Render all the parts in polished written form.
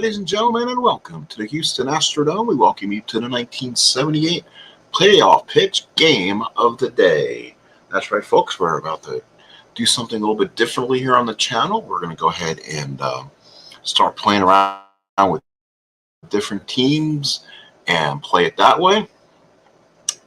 ladies and gentlemen, and welcome to the Houston Astrodome. We welcome you to the 1978 playoff pitch game of the day. That's right, folks. We're about to do something a little bit differently here on the channel. We're going to go ahead and start playing around with different teams and play it that way.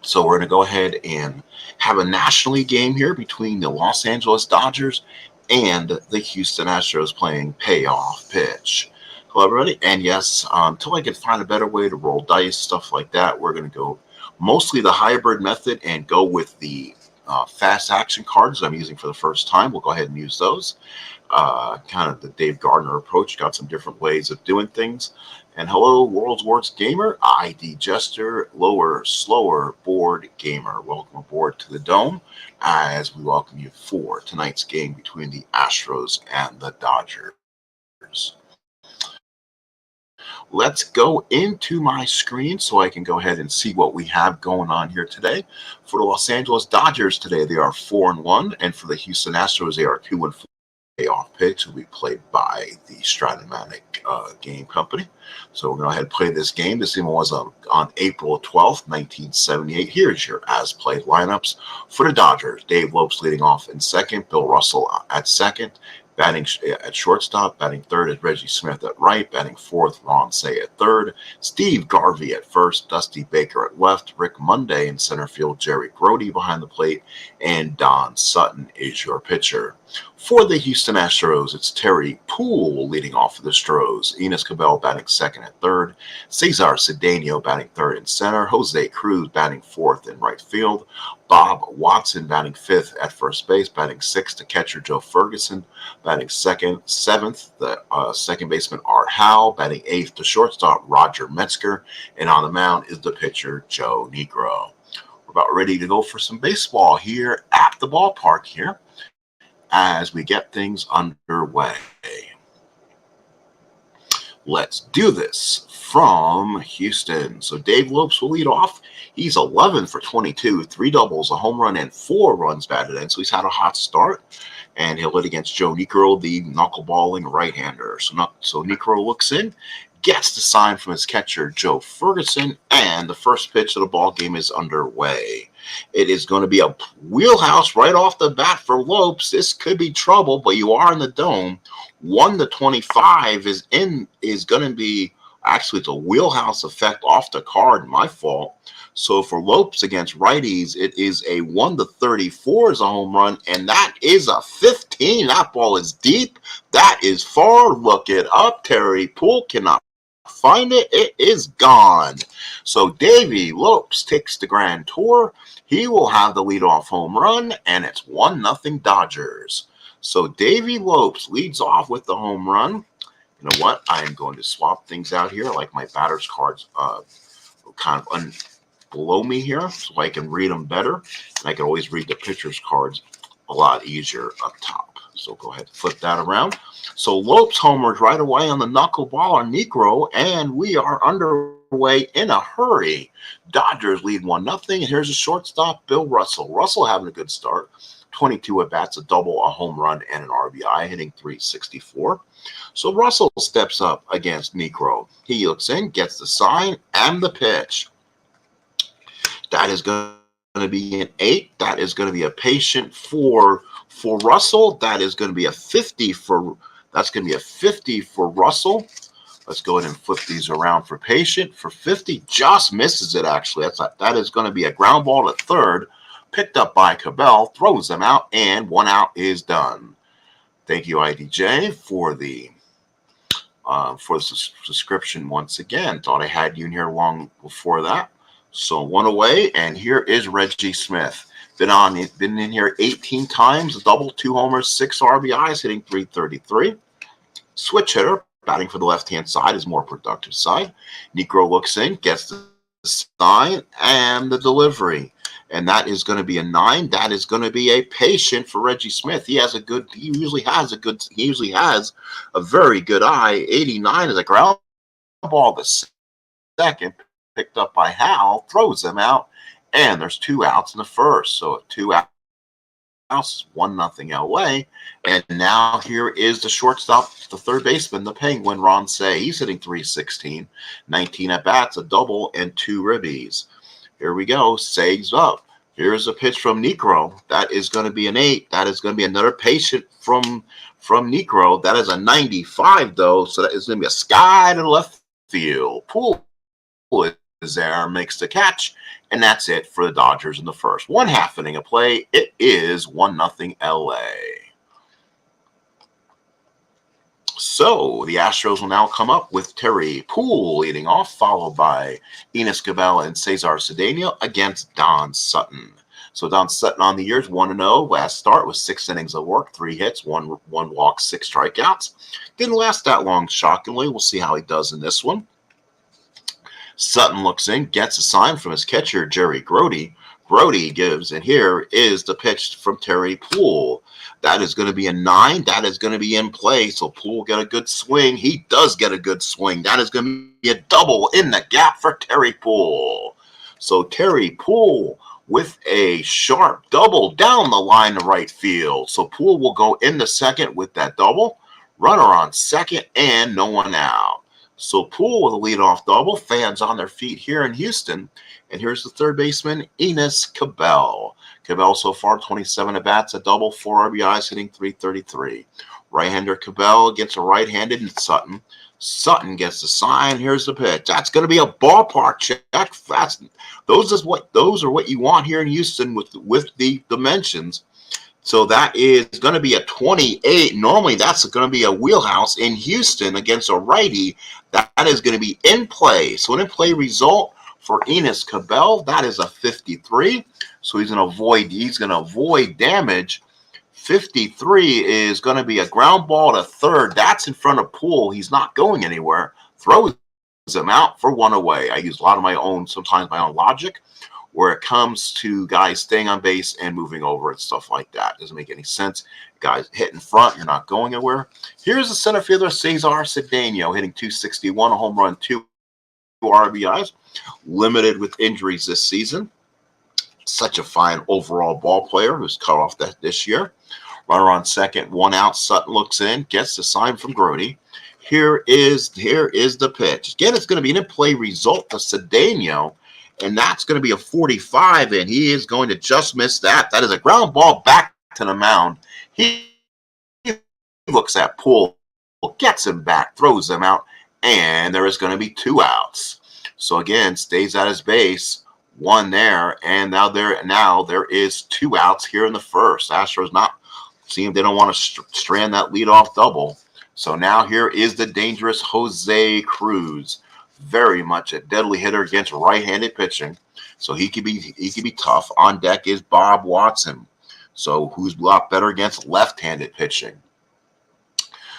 So we're going to go ahead and have a National League game here between the Los Angeles Dodgers and the Houston Astros playing payoff pitch. Hello, everybody. And yes, until I can find a better way to roll dice, stuff like that, we're going to go mostly the hybrid method and go with the fast action cards I'm using for the first time. We'll go ahead and use those. Kind of the Dave Gardner approach. Got some different ways of doing things. And hello, World's Worst Gamer, ID Jester, Lower, Slower Board Gamer. Welcome aboard to the Dome as we welcome you for tonight's game between the Astros and the Dodgers. Let's go into my screen so I can go ahead and see what we have going on here today. For the Los Angeles Dodgers today, they are 4-1, and for the Houston Astros, they are 2-4. Payoff pitch will be played by the Stratomatic Game Company. So we're going to go ahead and play this game. This game was on April 12th, 1978. Here's your as-played lineups for the Dodgers. Dave Lopes leading off in second. Bill Russell at second. Batting at shortstop. Batting third is Reggie Smith at right. Batting fourth, Ron Cey at third. Steve Garvey at first. Dusty Baker at left. Rick Monday in center field. Jerry Grody behind the plate. And Don Sutton is your pitcher. For the Houston Astros, it's Terry Poole leading off for the Stros. Enos Cabell batting second and third. Cesar Cedeno batting third and center. Jose Cruz batting fourth in right field. Bob Watson batting fifth at first base. Batting sixth, the catcher Joe Ferguson. Batting seventh, the second baseman Art Howe. Batting eighth, the shortstop Roger Metzger. And on the mound is the pitcher Joe Niekro. We're about ready to go for some baseball here at the ballpark here as we get things underway. Let's do this from Houston. So Dave Lopes will lead off. He's 11 for 22, 3 doubles, a home run, and 4 runs batted in. So he's had a hot start. And he'll hit against Joe Niekro, the knuckleballing right-hander. So Niekro looks in, gets the sign from his catcher, Joe Ferguson, and the first pitch of the ball game is underway. It is going to be a wheelhouse right off the bat for Lopes. This could be trouble, but you are in the Dome. 1-25 is going to be, actually, it's a wheelhouse effect off the card, my fault. So for Lopes against righties, it is a 1-34 is a home run, and that is a 15. That ball is deep. That is far. Look it up. Terry Poole cannot find it. It is gone. So Davey Lopes takes the grand tour. He will have the leadoff home run, and it's 1-0 Dodgers. So Davey Lopes leads off with the home run. You know what? I am going to swap things out here. I like my batter's cards kind of below me here so I can read them better. And I can always read the pitcher's cards a lot easier up top. So go ahead and flip that around. So Lopes homers right away on the knuckleballer Niekro, and we are underway in a hurry. Dodgers lead 1-0, and here's a shortstop, Bill Russell. Russell having a good start. 22 at-bats, a double, a home run, and an RBI, hitting .364. So Russell steps up against Niekro. He looks in, gets the sign, and the pitch. That is going to be an 8. That is going to be a patient for Russell. That is going to be a 50 for Russell. Let's go ahead and flip these around for patient. For 50, just misses it actually. That is going to be a ground ball to third, picked up by Cabell, throws them out, and 1 out is done. Thank you, IDJ, for the subscription once again. Thought I had you in here long before that. So 1 away, and here is Reggie Smith. Been in here 18 times, a double, 2 homers, 6 RBIs, hitting .333. Switch hitter, batting for the left-hand side, is more productive side. Niekro looks in, gets the sign, and the delivery. And that is going to be a 9. That is going to be a patient for Reggie Smith. He usually has a very good eye. 89 is a ground ball the second, picked up by Howe, throws them out, and there's 2 outs in the first. So 2 wheelhouse, 1-0 LA. And now here is the shortstop, the third baseman, the Penguin, Ron Say. He's hitting 316, 19 at bats, a double, and 2 ribbies. Here we go. Say's up. Here's a pitch from Niekro. That is going to be an 8. That is going to be another patient from Niekro. That is a 95, though. So that is going to be a sky to the left field. Poole is there, makes the catch, and that's it for the Dodgers in the first. 1/2 inning of play. It is 1-0 LA. So the Astros will now come up with Terry Poole leading off, followed by Enos Cabell and Cesar Cedeno against Don Sutton. So Don Sutton on the year is 1-0. Last start was 6 innings of work, 3 hits, one walk, 6 strikeouts. Didn't last that long, shockingly. We'll see how he does in this one. Sutton looks in, gets a sign from his catcher, Jerry Grody. Grody gives, and here is the pitch from Terry Poole. That is going to be a 9. That is going to be in play, so Poole will get a good swing. He does get a good swing. That is going to be a double in the gap for Terry Poole. So Terry Poole with a sharp double down the line to right field. So Poole will go in the second with that double. Runner on second and no one out. So Poole with a leadoff double. Fans on their feet here in Houston. And here's the third baseman, Enos Cabell. Cabell so far 27 at bats, a double, 4 RBIs, hitting 333. Right-hander Cabell against a right-handed Sutton. Sutton gets the sign. Here's the pitch. That's going to be a ballpark check. Those are what you want here in Houston with the dimensions. So that is going to be a 28. Normally, that's going to be a wheelhouse in Houston against a righty. That is going to be in play. So an in-play result for Enos Cabell, that is a 53. So he's going to avoid damage. 53 is going to be a ground ball to third. That's in front of Poole. He's not going anywhere. Throws him out for 1 away. I use a lot of sometimes my own logic, where it comes to guys staying on base and moving over and stuff like that. Doesn't make any sense. Guys hit in front, you're not going anywhere. Here's the center fielder, Cesar Cedeno, hitting 261, a home run, 2 RBIs. Limited with injuries this season. Such a fine overall ball player who's cut off this year. Runner on second, 1 out. Sutton looks in, gets the sign from Grody. Here is the pitch. Again, it's going to be an in-play result to Cedeno. And that's going to be a 45, and he is going to just miss that. That is a ground ball back to the mound. He looks at Poole, gets him back, throws him out, and there is going to be 2 outs. So again, stays at his base, 1 there, and now there is 2 outs here in the first. Astros not seeing they don't want to strand that leadoff double. So now here is the dangerous Jose Cruz. Very much a deadly hitter against right-handed pitching, so he could be tough. On deck is Bob Watson, so who's a lot better against left-handed pitching.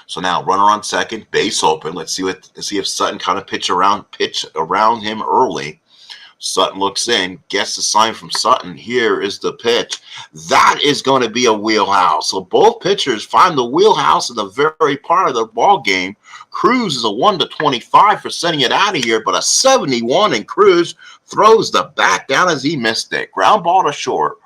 So now runner on second, base open. Let's see if Sutton kind of pitch around him early. Sutton looks in, gets the sign from Sutton. Here is the pitch. That is going to be a wheelhouse. So both pitchers find the wheelhouse in the very part of the ball game. Cruz is a 1-25 for sending it out of here, but a 71, and Cruz throws the bat down as he missed it. Ground ball to short.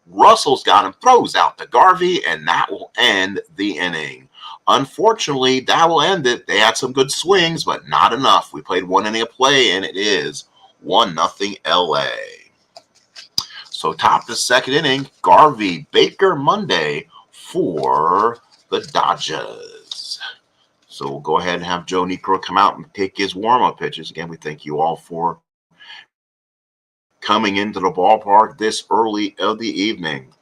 Russell's got him, throws out to Garvey, and that will end the inning. Unfortunately, that will end it. They had some good swings, but not enough. We played 1 inning of play, and it is 1-0 LA. So top the second inning, Garvey, Baker, Monday for the Dodgers. So we'll go ahead and have Joe Niekro come out and take his warm-up pitches. Again, we thank you all for coming into the ballpark this early of the evening.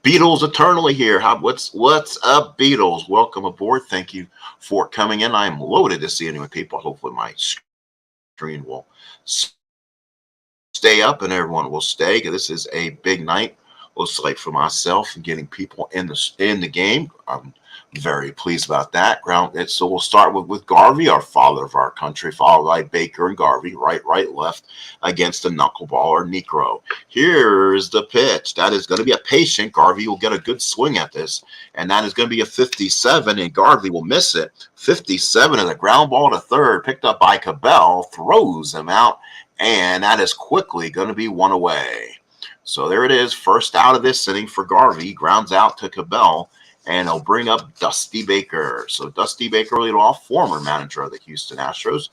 Beatles eternally here. What's up, Beatles? Welcome aboard. Thank you for coming in. I'm loaded to see anyone, people. Hopefully my screen will stay up and everyone will stay. This is a big night. Looks like for myself and getting people in the game. I'm very pleased about that. So we'll start with Garvey, our father of our country, followed by Baker and Garvey, right, left, against the knuckleballer Niekro. Here's the pitch. That is going to be a patient. Garvey will get a good swing at this, and that is going to be a 57, and Garvey will miss it. 57 is a ground ball to third, picked up by Cabell, throws him out, and that is quickly going to be 1 away. So there it is. First out of this inning for Garvey. Grounds out to Cabell. And he'll bring up Dusty Baker. So Dusty Baker, lead off, former manager of the Houston Astros,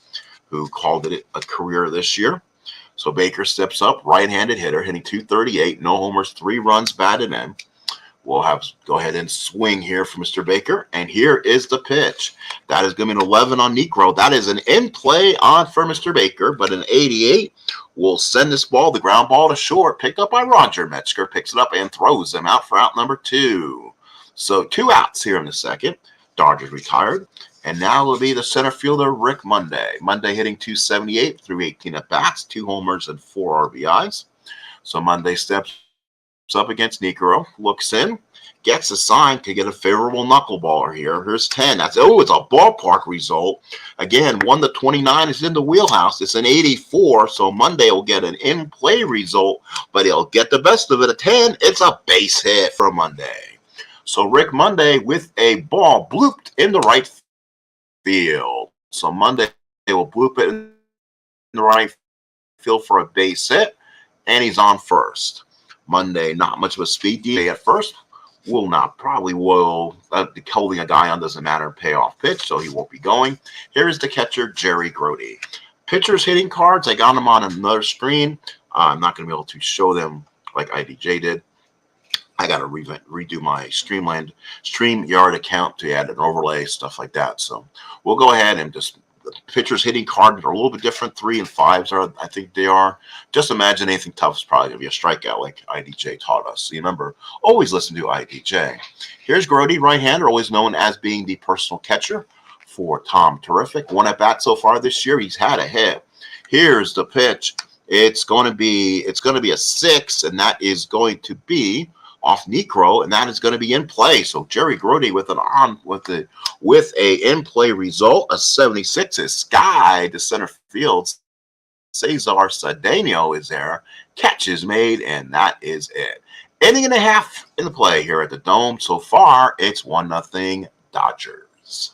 who called it a career this year. So Baker steps up, right-handed hitter, hitting .238, no homers, 3 runs batted in. We'll go ahead and swing here for Mr. Baker. And here is the pitch. That is going to be an 11 on Niekro. That is an in-play on for Mr. Baker, but an 88 will send this ball, the ground ball to short, picked up by Roger Metzger, picks it up and throws him out for out number 2. So 2 outs here in the second. Dodgers retired. And now will be the center fielder, Rick Monday. Monday hitting .278 through 18 at-bats, 2 homers and 4 RBIs. So Monday steps up against Niekro, looks in, gets assigned to get a favorable knuckleballer here. Here's 10. It's a ballpark result. Again, 1-29 is in the wheelhouse. It's an 84, so Monday will get an in-play result, but he'll get the best of it. A 10, it's a base hit for Monday. So Rick Monday with a ball blooped in the right field. So Monday will bloop it in the right field for a base hit, and he's on first. Monday, not much of a speed delay at first. Probably will. Holding a guy on doesn't matter. Payoff pitch, so he won't be going. Here's the catcher, Jerry Grody. Pitchers hitting cards, I got them on another screen. I'm not going to be able to show them like IDJ did. I got to redo my StreamYard account to add an overlay, stuff like that. So we'll go ahead and just the pitchers hitting cards are a little bit different. 3 and 5s are, I think they are. Just imagine anything tough is probably going to be a strikeout like IDJ taught us. So you remember, always listen to IDJ. Here's Grody, right-hander, always known as being the personal catcher for Tom Terrific. 1 at-bat so far this year. He's had a hit. Here's the pitch. It's going to be a 6, and that is going to be off Niekro, and that is going to be in play. So Jerry Grody with a in play result. A 76 is sky to center field. Cesar Cedeno is there. Catch is made, and that is it. Inning and a half in the play here at the Dome. So far, it's 1-0 Dodgers.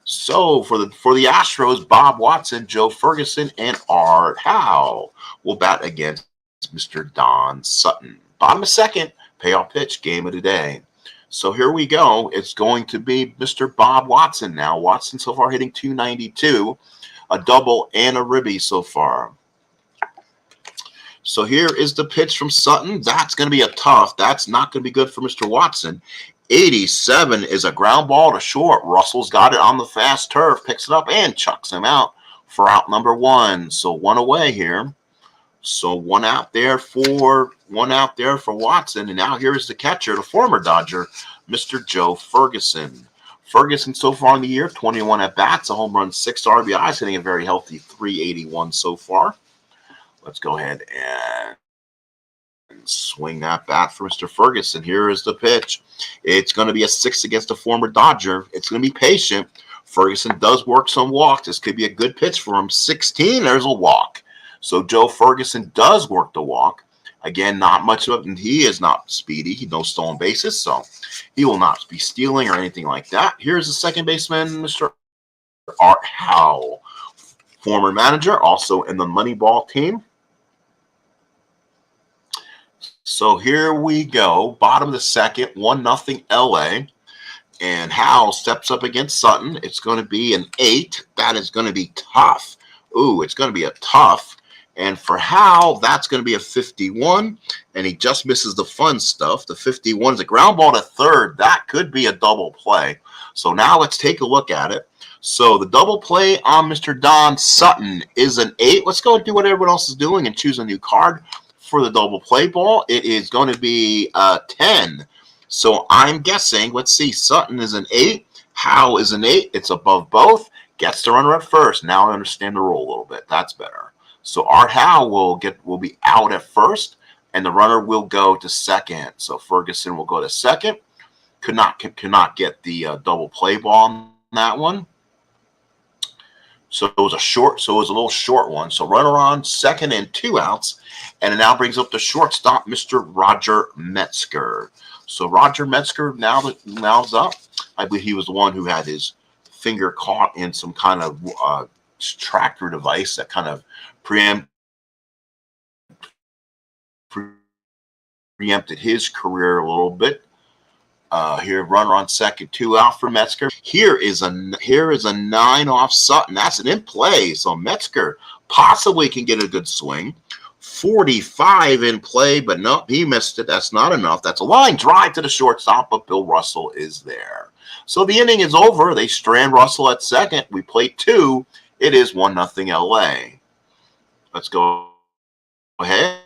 So for the Astros, Bob Watson, Joe Ferguson, and Art Howe will bat against Mr. Don Sutton. Bottom of second. Payoff pitch, game of the day. So here we go. It's going to be Mr. Bob Watson now. Watson so far hitting .292, a double and a ribby so far. So here is the pitch from Sutton. That's going to be a tough. That's not going to be good for Mr. Watson. 87 is a ground ball to short. Russell's got it on the fast turf, picks it up and chucks him out for out number 1. So 1 away here. So 1 out there for Watson. And now here's the catcher, the former Dodger, Mr. Joe Ferguson. Ferguson so far in the year, 21 at-bats, a home run, 6 RBIs, hitting a very healthy .381 so far. Let's go ahead and swing that bat for Mr. Ferguson. Here is the pitch. It's going to be a 6 against a former Dodger. It's going to be patient. Ferguson does work some walks. This could be a good pitch for him. 16, there's a walk. So Joe Ferguson does work the walk. Again, not much of it, and he is not speedy. He no stolen bases, so he will not be stealing or anything like that. Here's the second baseman, Mr. Art Howe, former manager, also in the Moneyball team. So here we go. Bottom of the second, 1-0 LA. And Howe steps up against Sutton. It's going to be an 8. That is going to be tough. Ooh, it's going to be a tough. And for Howe, that's going to be a 51, and he just misses the fun stuff. The 51 is a ground ball to third. That could be a double play. So now let's take a look at it. So the double play on Mr. Don Sutton is an 8. Let's go and do what everyone else is doing and choose a new card for the double play ball. It is going to be a 10. So I'm guessing, let's see, Sutton is an 8. Howe is an 8. It's above both. Gets the runner at first. Now I understand the rule a little bit. That's better. So Art Howe will be out at first, and the runner will go to second. So Ferguson will go to second. Could not get the double play ball on that one. So it was a little short one. So runner on second and 2 outs, and it now brings up the shortstop, Mr. Roger Metzger. So Roger Metzger now's up. I believe he was the one who had his finger caught in some kind of tractor device that kind of preempted his career a little bit. Here, runner on second, 2 out for Metzger. Here is a 9 off Sutton. That's an in play. So Metzger possibly can get a good swing. 45 in play, but no, he missed it. That's not enough. That's a line drive to the shortstop, but Bill Russell is there. So the inning is over. They strand Russell at second. We play 2. It is 1-0 LA. Let's go ahead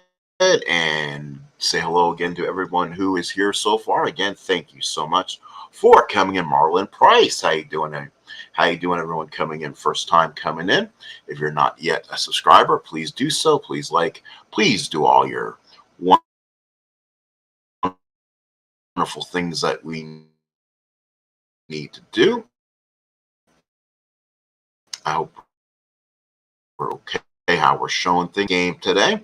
and say hello again to everyone who is here so far. Again, thank you so much for coming in. Marlon Price, how you doing? How you doing, everyone coming in, first time coming in? If you're not yet a subscriber, please do so. Please like, please do all your wonderful things that we need to do. I hope we're okay how we're showing the game today.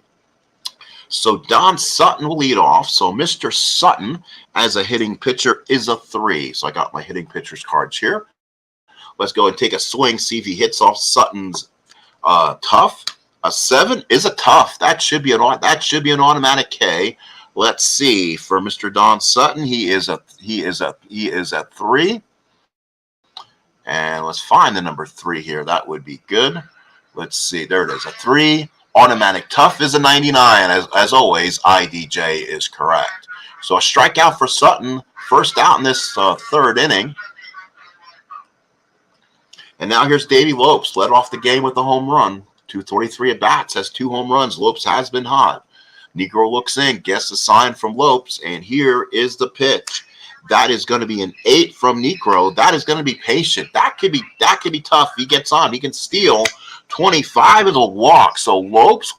So Don Sutton will lead off. So Mr. Sutton, as a hitting pitcher, is a 3. So I got my hitting pitcher's cards here. Let's go and take a swing, see if he hits off Sutton's tough. A 7 is a tough. That should be an automatic K. Let's see, for Mr. Don Sutton, he is a 3. And let's find the number 3 here. That would be good. Let's see. There it is, a 3. Automatic tough is a 99. As always, IDJ is correct. So a strikeout for Sutton. First out in this third inning. And now here's Davey Lopes. Led off the game with a home run. 223 at bats. Has 2 home runs. Lopes has been hot. Niekro looks in. Gets a sign from Lopes. And here is the pitch. That is going to be an 8 from Niekro. That is going to be patient. That could be tough. He gets on. He can steal. 25 is a walk. So Lopes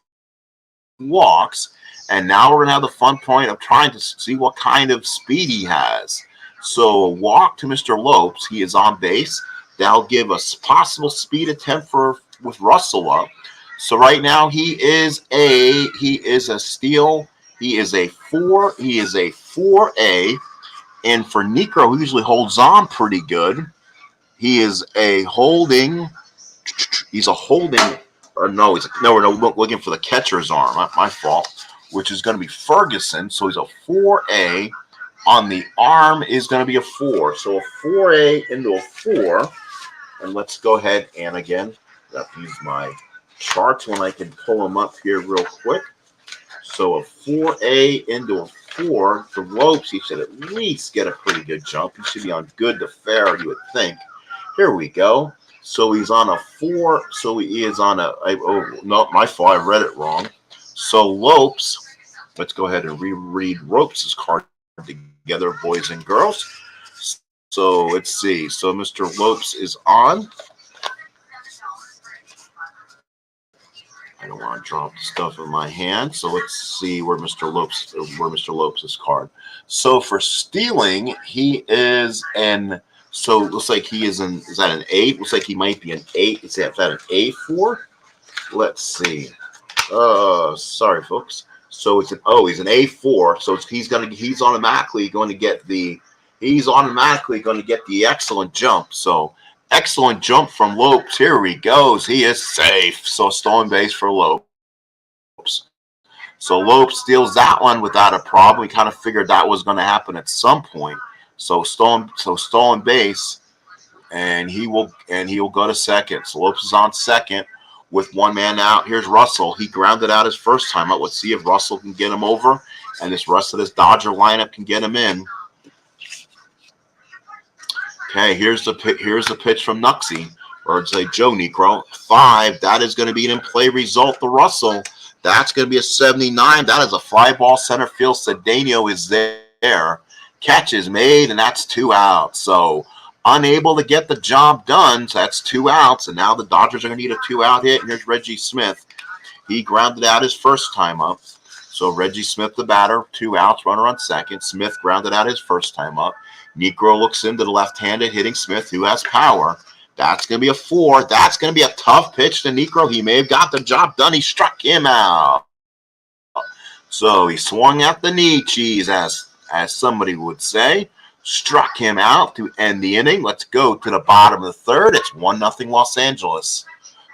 walks. And now we're going to have the fun point of trying to see what kind of speed he has. So a walk to Mr. Lopes. He is on base. That'll give us possible speed attempt with Russell up. So right now he is a steal. He is a 4. He is a 4A. And for Niekro, who usually holds on pretty good, he is a holding. He's a holding, or no, we're looking for the catcher's arm. My fault. Which is going to be Ferguson. So he's a 4A. On the arm is going to be a 4. So a 4A into a 4. And let's go ahead and again, I have to use my charts when I can pull them up here real quick. So a 4A into a 4. The Lopes, he should at least get a pretty good jump. He should be on good to fair, you would think. Here we go. So he's on a 4. So he is on oh, no, my fault. I read it wrong. So Lopes, let's go ahead and reread Lopes' card together, boys and girls. So let's see. So Mr. Lopes is on. I don't want to drop stuff in my hand. So let's see where Mr. Lopes' card. So for stealing, he is an. So it looks like he is in. Is that an 8? Looks like he might be an 8. Is that an A4? Let's see. Sorry, folks. So it's an he's an A4. So he's automatically going to get the excellent jump. So excellent jump from Lopes. Here he goes. He is safe. So stolen base for Lopes. So Lopes steals that one without a problem. We kind of figured that was going to happen at some point. So stolen base, and he will go to second. So Lopes is on second with 1 man out. Here's Russell. He grounded out his first time out. Let's see if Russell can get him over, and this rest of this Dodger lineup can get him in. Okay, here's the pitch from Nuxie, or say Joe Niekro. 5. That is going to be an in-play result to Russell. That's going to be a 79. That is a fly ball center field. Cedeno is there. Catch is made, and that's 2 outs. So unable to get the job done. So that's 2 outs, and now the Dodgers are going to need a 2-out hit. And here's Reggie Smith. He grounded out his first time up. So Reggie Smith, the batter, 2 outs, runner on second. Smith grounded out his first time up. Niekro looks into the left-handed hitting Smith, who has power. That's going to be a 4. That's going to be a tough pitch to Niekro. He may have got the job done. He struck him out. So he swung at the knee cheese, as somebody would say. Struck him out to end the inning. Let's go to the bottom of the third. It's 1-0 Los Angeles.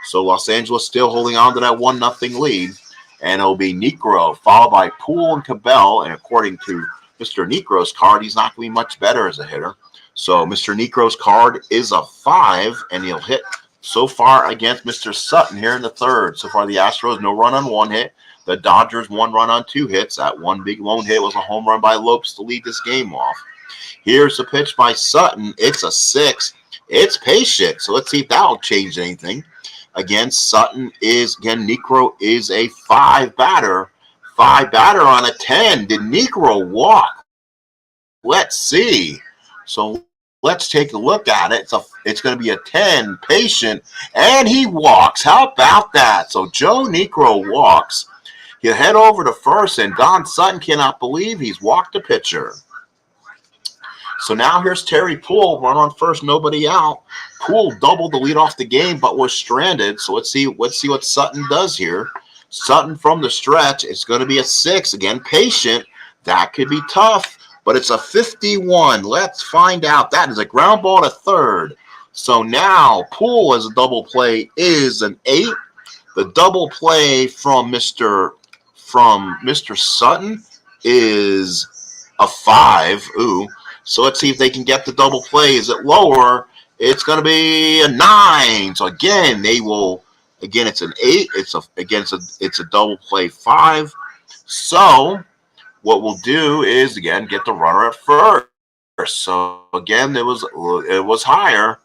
So Los Angeles still holding on to that 1-0 lead. and it'll be Niekro, followed by Poole and Cabell. And according to Mr. Niekro's card, he's not going to be much better as a hitter. So Mr. Niekro's card is a 5, and he'll hit so far against Mr. Sutton here in the third. So far, the Astros, no run on 1 hit. The Dodgers, 1 run on 2 hits. That one big lone hit was a home run by Lopes to lead this game off. Here's the pitch by Sutton. It's a 6. It's patient. So let's see if that'll change anything. Again, Sutton is, again, Niekro is a 5 batter. 5 batter on a 10. Did Niekro walk? Let's see. So let's take a look at it. It's going to be a 10, patient, and he walks. How about that? So Joe Niekro walks. He'll head over to first, and Don Sutton cannot believe he's walked the pitcher. So now here's Terry Poole, run on first, nobody out. Poole doubled the lead off the game, but was stranded. So let's see what Sutton does here. Sutton from the stretch, it's going to be a 6. Again, patient. That could be tough, but it's a 51. Let's find out. That is a ground ball to third. So now Poole as a double play is an 8. The double play from Mr. Sutton is a 5. Ooh. So let's see if they can get the double play. Is it lower? It's going to be a 9. So again, they will. Again, it's an 8. It's a double play 5. So what we'll do is again get the runner at first. So again, it was higher.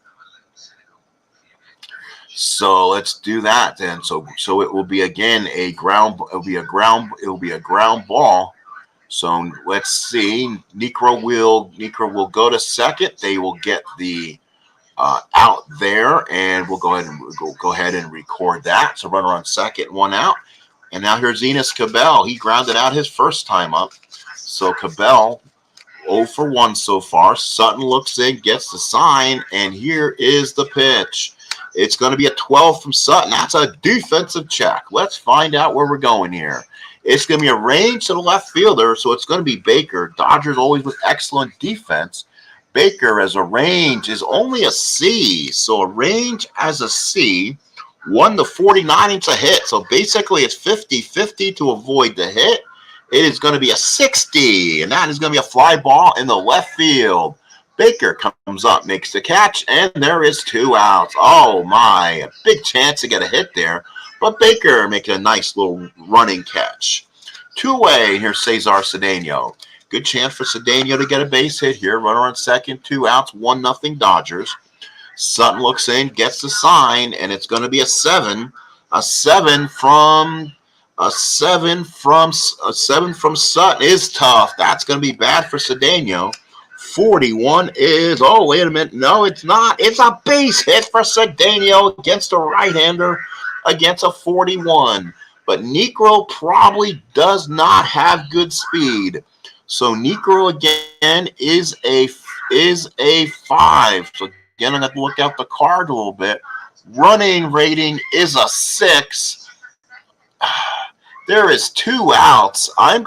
So let's do that then. So it will be again a ground. It will be a ground ball. So let's see. Niekro will go to second. They will get the out there, and we'll go ahead and record that. So runner on second, 1 out. And now here's Enos Cabell. He grounded out his first time up. So Cabell 0 for 1 so far. Sutton looks in, gets the sign, and here is the pitch. It's going to be a 12 from Sutton. That's a defensive check. Let's find out where we're going here. It's going to be a range to the left fielder, so it's going to be Baker. Dodgers always with excellent defense. Baker as a range is only a C. So a range as a C, 1 to 49, it's a hit. So basically it's 50-50 to avoid the hit. It is going to be a 60, and that is going to be a fly ball in the left field. Baker comes up, makes the catch, and there is 2 outs. Oh, my. A big chance to get a hit there. But Baker making a nice little running catch. 2-way, here's Cesar Cedeno. Good chance for Cedeno to get a base hit here. Runner on second, 2 outs, 1-0 Dodgers. Sutton looks in, gets the sign, and it's going to be a 7. A 7 from Sutton is tough. That's going to be bad for Cedeno. 41 is, oh, wait a minute. No, it's not. It's a base hit for Cedeno against a right-hander against a 41. But Niekro probably does not have good speed. So Niekro again is a 5. So again, I'm going to look out the card a little bit. Running rating is a 6. There is 2 outs. I'm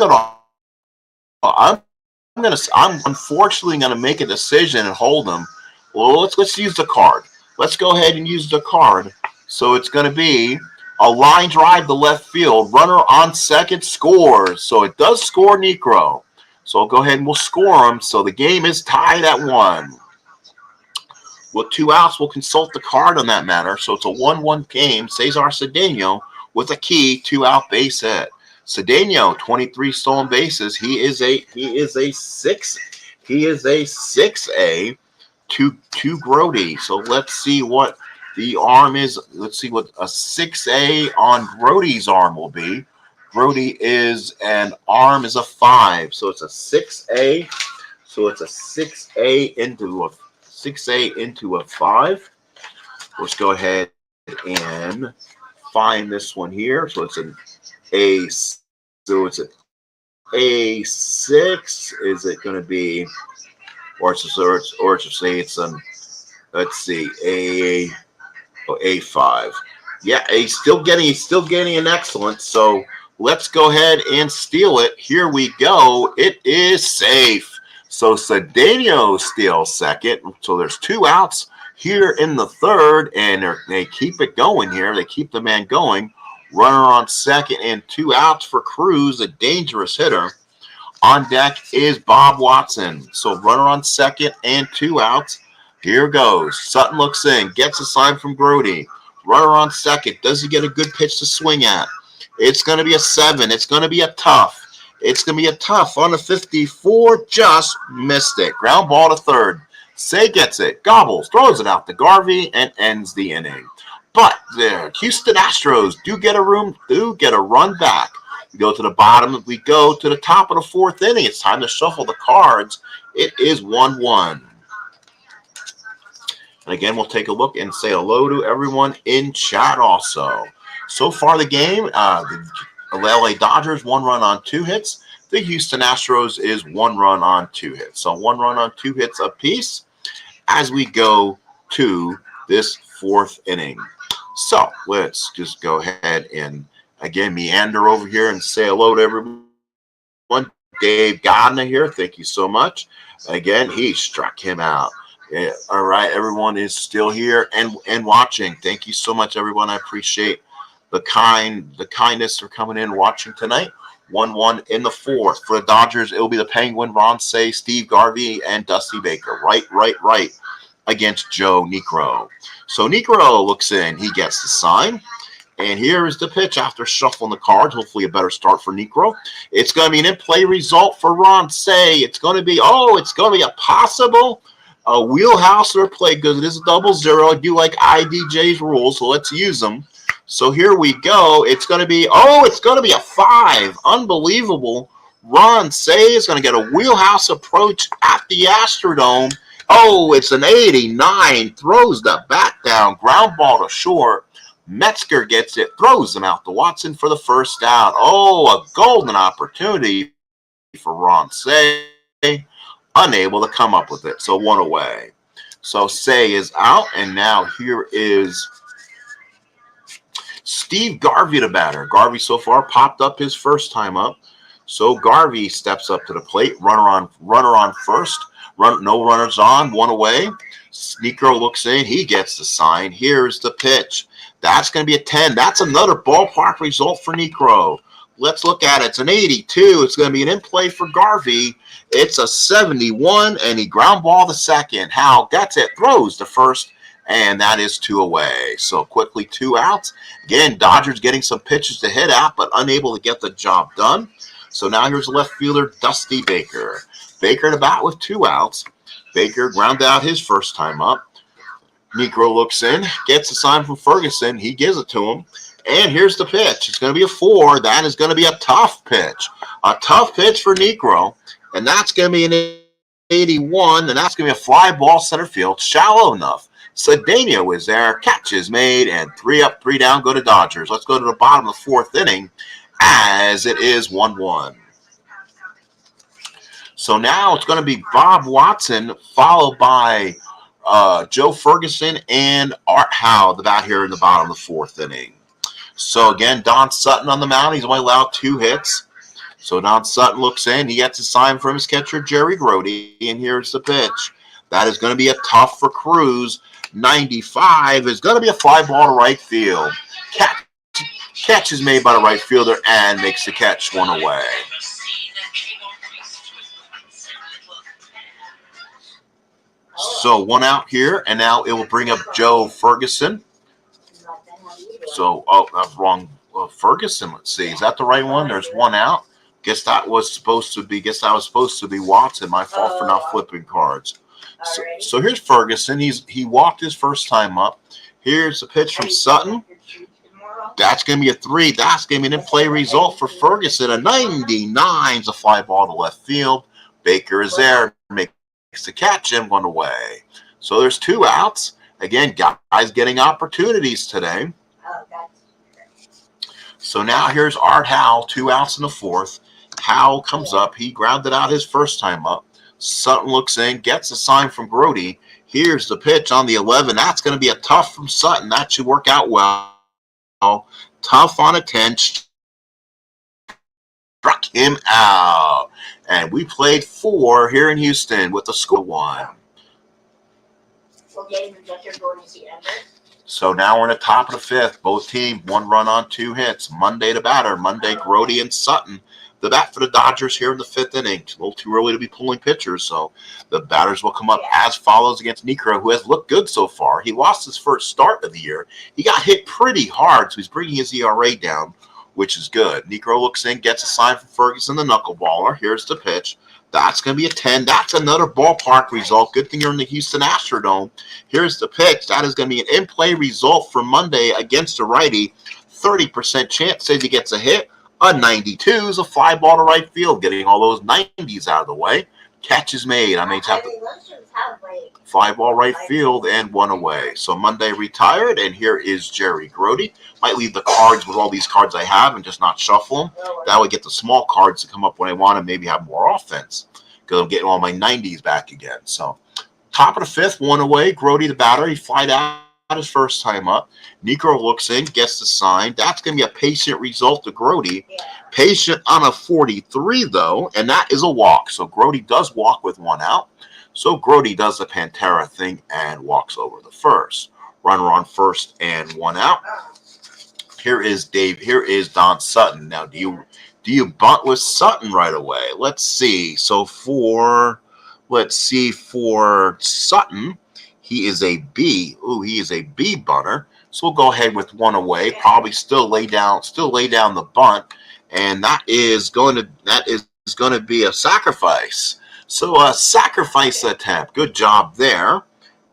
unfortunately going to make a decision and hold them. Well, let's use the card. Let's go ahead and use the card. So it's going to be a line drive to left field. Runner on second scores. So it does score Niekro. So I'll go ahead and we'll score him. So the game is tied at 1. With 2 outs, we'll consult the card on that matter. So it's a 1-1 game. Cesar Cedeno with a key 2-out base hit. Cedeno, 23 stolen bases. He is a 6. He is a 6A to Grody. So let's see what the arm is. Let's see what a 6A on Grody's arm will be. Grody is an arm is a 5. So it's a 6A. So it's a 6A into a 5. Let's go ahead and find this one here. So it's an A. So it's an A6. Is it going to be, or it's say it's an, let's see, A5. Yeah, he's still getting an excellent. So let's go ahead and steal it. Here we go. It is safe. So Cedeno steals second. So there's 2 outs here in the third, and they keep it going here. They keep the man going. Runner on second and 2 outs for Cruz, a dangerous hitter. On deck is Bob Watson. So runner on second and 2 outs. Here goes. Sutton looks in, gets a sign from Grody. Runner on second. Does he get a good pitch to swing at? It's going to be a 7. It's going to be a tough. It's going to be a tough on the 54. Just missed it. Ground ball to third. Say gets it. Gobbles. Throws it out to Garvey and ends the inning. But the Houston Astros do get a run back. We go to the bottom. We go to the top of the 4th inning. It's time to shuffle the cards. It is 1-1. And again, we'll take a look and say hello to everyone in chat also. So far the game, the LA Dodgers 1 run on 2 hits. The Houston Astros is 1 run on 2 hits. So 1 run on 2 hits apiece as we go to this 4th inning. So let's just go ahead and again meander over here and say hello to everyone. Dave Gardner here. Thank you so much. Again, he struck him out. Yeah, all right, everyone is still here and watching. Thank you so much, everyone. I appreciate the kindness for coming in and watching tonight. 1-1 in the 4th. For the Dodgers, it will be the Penguin, Ron Say, Steve Garvey, and Dusty Baker. Right against Joe Niekro. So Niekro looks in. He gets the sign. And here is the pitch after shuffling the cards. Hopefully a better start for Niekro. It's going to be an in-play result for Ron Say. It's going to be a possible wheelhouse or play because it is a 0-0. I do like IDJ's rules, so let's use them. So here we go. It's going to be a 5. Unbelievable. Ron Say is going to get a wheelhouse approach at the Astrodome. Oh, it's an 89. Throws the bat down. Ground ball to short. Metzger gets it. Throws him out to Watson for the first out. Oh, a golden opportunity for Ron Say. Unable to come up with it. So 1 away. So Say is out. And now here is Steve Garvey, the batter. Garvey so far popped up his first time up. So Garvey steps up to the plate. Runner on first. No runners on. 1 away. Niekro looks in. He gets the sign. Here's the pitch. That's going to be a 10. That's another ballpark result for Niekro. Let's look at it. It's an 82. It's going to be an in-play for Garvey. It's a 71, and he ground ball to second. Howell gets it. Throws to first. And that is 2 away. So quickly 2 outs. Again, Dodgers getting some pitches to hit out, but unable to get the job done. So now here's left fielder Dusty Baker. Baker to bat with 2 outs. Baker grounded out his first time up. Niekro looks in, gets a sign from Ferguson. He gives it to him. And here's the pitch. It's going to be a 4. That is going to be a tough pitch. A tough pitch for Niekro. And that's going to be an 81. And that's going to be a fly ball center field. Shallow enough. Cedeno is there. Catch is made. And 3 up, 3 down go to Dodgers. Let's go to the bottom of the 4th inning as it is 1-1. So now it's going to be Bob Watson followed by Joe Ferguson and Art Howe, the bat here in the bottom of the 4th inning. So again, Don Sutton on the mound. He's only allowed 2 hits. So Don Sutton looks in. He gets a sign from his catcher, Jerry Grody. And here's the pitch. That is going to be a tough for Cruz. 95 is going to be a fly ball to right field. Catch is made by the right fielder and makes the catch 1 away. So 1 out here, and now it will bring up Joe Ferguson. So, that's wrong. Ferguson, let's see. Is that the right one? There's 1 out. Guess that was supposed to be Watson. My fault for not flipping cards. So here's Ferguson. He walked his first time up. Here's the pitch from Sutton. That's going to be a 3. That's going to be an in-play result for Ferguson. A 99 is a fly ball to left field. Baker is there. Makes the catch and 1 away. So there's 2 outs. Again, guys getting opportunities today. So now here's Art Howe. 2 outs in the 4th. Howe comes up. He grounded out his first time up. Sutton looks in, gets a sign from Grody. Here's the pitch on the 11. That's going to be a tough from Sutton. That should work out well. Tough on a 10. Struck him out. And we played 4 here in Houston with the score 1. What game is that you're going to see, Ember? So now we're in the top of the fifth. Both teams, 1 run on 2 hits. Monday to batter. Monday, Grody and Sutton. The bat for the Dodgers here in the 5th inning. It's a little too early to be pulling pitchers, so the batters will come up as follows against Niekro, who has looked good so far. He lost his first start of the year. He got hit pretty hard, so he's bringing his ERA down, which is good. Niekro looks in, gets a sign from Ferguson, the knuckleballer. Here's the pitch. That's going to be a 10. That's another ballpark result. Good thing you're in the Houston Astrodome. Here's the pitch. That is going to be an in-play result for Monday against the righty. 30% chance says he gets a hit. A 92 is a fly ball to right field, getting all those 90s out of the way. Catch is made. I may have to fly ball right field and 1 away. So Monday retired, and here is Jerry Grody. Might leave the cards with all these cards I have and just not shuffle them. That would get the small cards to come up when I want and maybe have more offense because I'm getting all my 90s back again. So top of the 5th, 1 away. Grody, the batter, he flied out his first time up. Niekro looks in, gets the sign. That's going to be a patient result to Grody. Patient on a 43, though, and that is a walk. So Grody does walk with 1 out. So Grody does the Pantera thing and walks over the first. Runner on first and 1 out. Here is Dave. Here is Don Sutton. Now, do you bunt with Sutton right away? Let's see. So for Sutton, he is a B. Ooh, he is a B bunter. So we'll go ahead with 1 away. Probably still lay down the bunt, and that is going to be a sacrifice. So a sacrifice attempt. Good job there.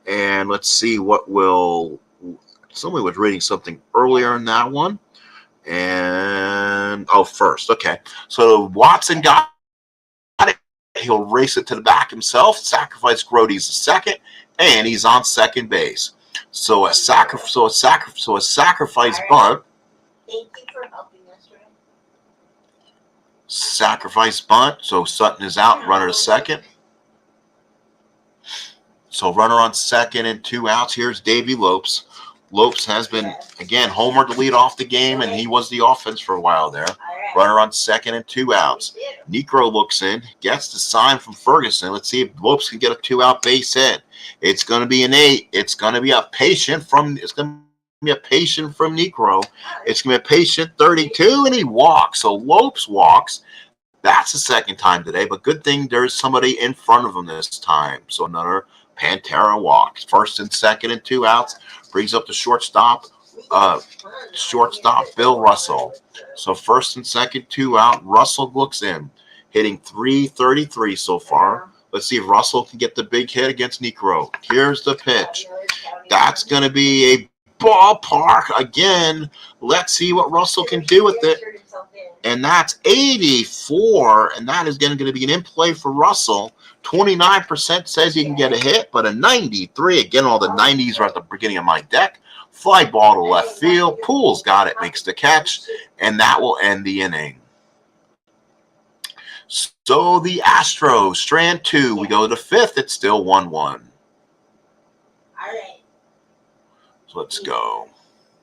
And let's see what will. Somebody was reading something earlier in that one. And first. Okay. So Watson got it. He'll race it to the back himself. Sacrifice Grody's the second, and he's on second base. So a sacrifice bunt. Thank you for helping us, Ray. Sacrifice bunt. So Sutton is out. Runner to second. So runner on second and 2 outs. Here's Davey Lopes. Lopes has been, again, homer to lead off the game, and he was the offense for a while there. Runner on second and 2 outs. Niekro looks in, gets the sign from Ferguson. Let's see if Lopes can get a 2-out base hit. It's going to be an 8. It's going to be a patient from Niekro. It's going to be a patient 32, and he walks. So Lopes walks. That's the second time today, but good thing there's somebody in front of him this time. So another Pantera walks. First and second and 2 outs. Brings up the shortstop Bill Russell. So first and second, 2 out. Russell looks in, hitting .333 so far. Let's see if Russell can get the big hit against Niekro. Here's the pitch. That's going to be a ballpark again. Let's see what Russell can do with it. And that's 84, and that is going to be an in-play for Russell. 29% says he can get a hit, but a 93. Again, all the 90s are at the beginning of my deck. Fly ball to left field. Poole's got it, makes the catch, and that will end the inning. So the Astros, strand 2. We go to the 5th. It's still 1-1. All right. So let's go.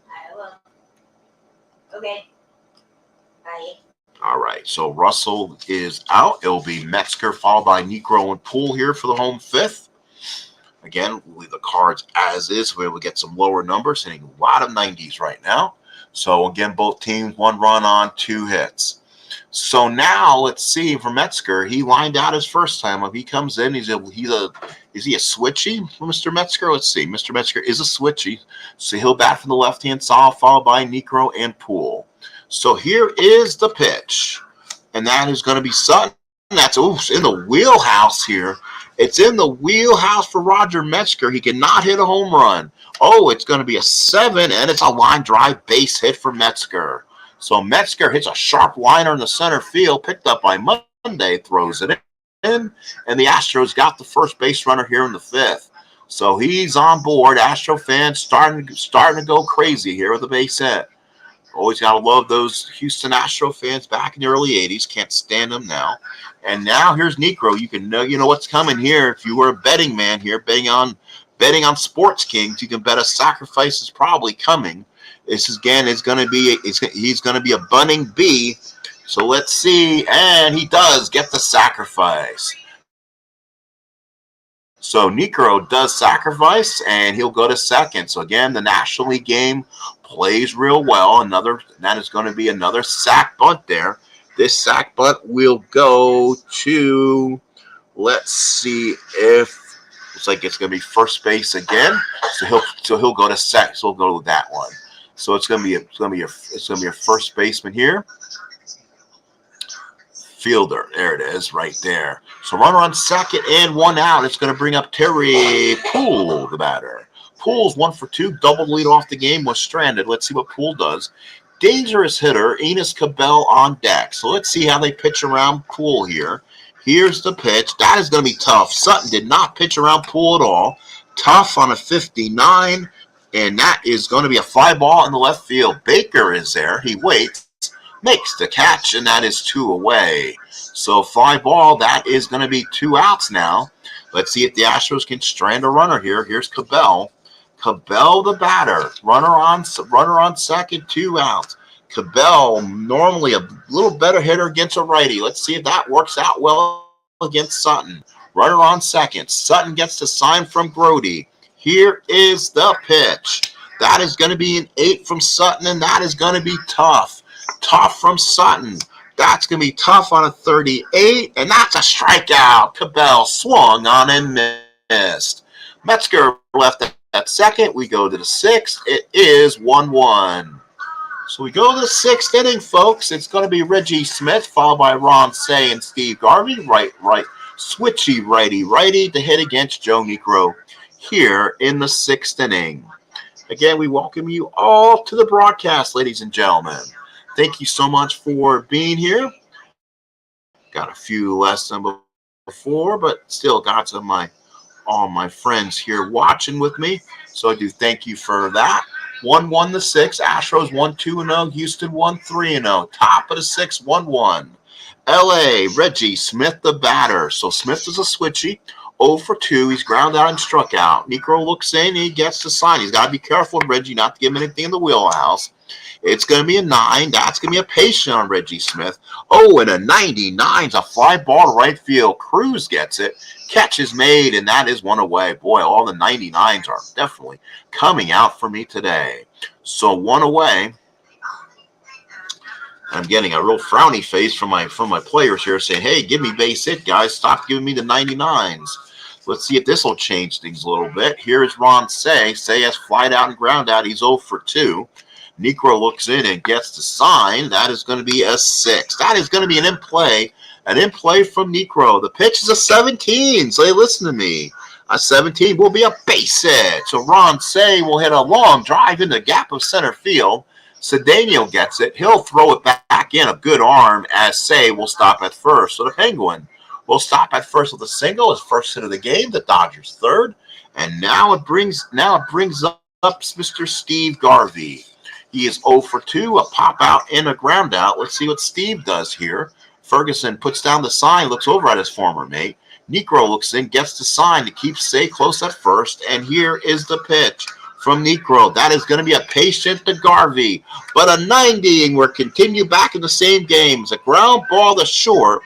I will. Okay. Bye. All right, so Russell is out. It'll be Metzger followed by Niekro and Poole here for the home 5th. Again, we'll leave the cards as is. We're able to get some lower numbers, hitting a lot of 90s right now. So again, both teams 1 run on 2 hits. So now let's see for Metzger. He lined out his first time up. He comes in. Is he a switchy, Mr. Metzger? Let's see. Mr. Metzger is a switchy. So he'll bat from the left-hand side, followed by Niekro and Poole. So here is the pitch, and that is going to be Sutton. That's in the wheelhouse here. It's in the wheelhouse for Roger Metzger. He cannot hit a home run. It's going to be a 7, and it's a line drive base hit for Metzger. So Metzger hits a sharp liner in the center field, picked up by Monday, throws it in, and the Astros got the first base runner here in the 5th. So he's on board. Astro fans starting to go crazy here with the base hit. Always got to love those Houston Astro fans back in the early 80s. Can't stand them now. And now here's Niekro. You know what's coming here. If you were a betting man here, betting on Sports Kings, you can bet a sacrifice is probably coming. This again is going to be he's going to be a bunting B. So let's see, and he does get the sacrifice. So Niekro does sacrifice, and he'll go to second. So again, the National League game plays real well. That is going to be another sack bunt there. This sack bunt will go to, let's see if, looks like it's going to be first base again. So he'll go to second. So he'll go with that one. So it's going to be your first baseman here. Fielder. There it is, right there. So runner on second and one out. It's going to bring up Terry Poole, the batter. Poole's 1 for 2, double lead off the game, was stranded. Let's see what Poole does. Dangerous hitter, Enos Cabell on deck. So let's see how they pitch around Poole here. Here's the pitch. That is going to be tough. Sutton did not pitch around Poole at all. Tough on a 59, and that is going to be a fly ball in the left field. Baker is there. He waits. Makes the catch, and that is 2 away. So fly ball, that is going to be 2 outs now. Let's see if the Astros can strand a runner here. Here's Cabell. Cabell, the batter. Runner on second, 2 outs. Cabell, normally a little better hitter against a righty. Let's see if that works out well against Sutton. Runner on second. Sutton gets the sign from Grody. Here is the pitch. That is going to be an 8 from Sutton, and that is going to be tough. Tough from Sutton. That's going to be tough on a 38, and that's a strikeout. Cabell swung on and missed. Metzger left at second. We go to the 6th. It is 1-1. So we go to the 6th inning, folks. It's going to be Reggie Smith, followed by Ron Say and Steve Garvey. Right. Switchy righty to hit against Joe Niekro here in the 6th inning. Again, we welcome you all to the broadcast, ladies and gentlemen. Thank you so much for being here. Got a few less than before, but still got all my friends here watching with me. So I do thank you for that. 1-1 the 6th. Astros 1-2-0. Houston 1-3-0. Top of the 6th, 1-1. LA, Reggie Smith, the batter. So Smith is a switchy. 0 for 2. He's ground out and struck out. Niekro looks in. He gets the sign. He's got to be careful, Reggie, not to give him anything in the wheelhouse. It's going to be a 9. That's going to be a patient on Reggie Smith. Oh, and a 99's a fly ball to right field. Cruz gets it. Catch is made, and that is 1 away. Boy, all the 99s are definitely coming out for me today. So 1 away. I'm getting a real frowny face from my players here saying, hey, give me base hit, guys. Stop giving me the 99s. Let's see if this will change things a little bit. Here is Ron Say. Say has flied out and ground out. He's 0 for 2. Niekro looks in and gets the sign. That is going to be a 6. That is going to be an in play from Niekro. The pitch is a 17. So hey, listen to me. A 17 will be a base hit. So Ron Say will hit a long drive in the gap of center field. Cedeno gets it. He'll throw it back in. A good arm as Say will stop at first. So the Penguin will stop at first with a single. His first hit of the game. The Dodgers third. And now it brings up Mr. Steve Garvey. He is 0 for 2, a pop out and a ground out. Let's see what Steve does here. Ferguson puts down the sign, looks over at his former mate. Niekro looks in, gets the sign to keep Say close at first. And here is the pitch from Niekro. That is going to be a patient to Garvey. But a 90, and we're continue back in the same games. A ground ball to short.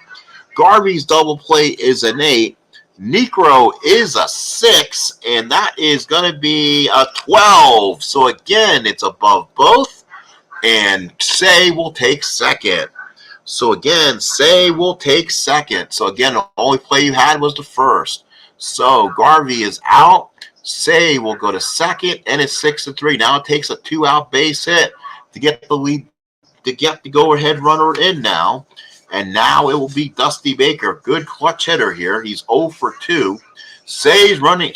Garvey's double play is an 8. Niekro is a 6, and that is going to be a 12. So again, it's above both, and Say will take second. So again, Say will take second. So again, the only play you had was the first. So Garvey is out. Say will go to second, and it's 6-3. Now it takes a 2-out base hit to get the lead, to get the go-ahead runner in now. And now it will be Dusty Baker. Good clutch hitter here. He's 0 for 2. Say's running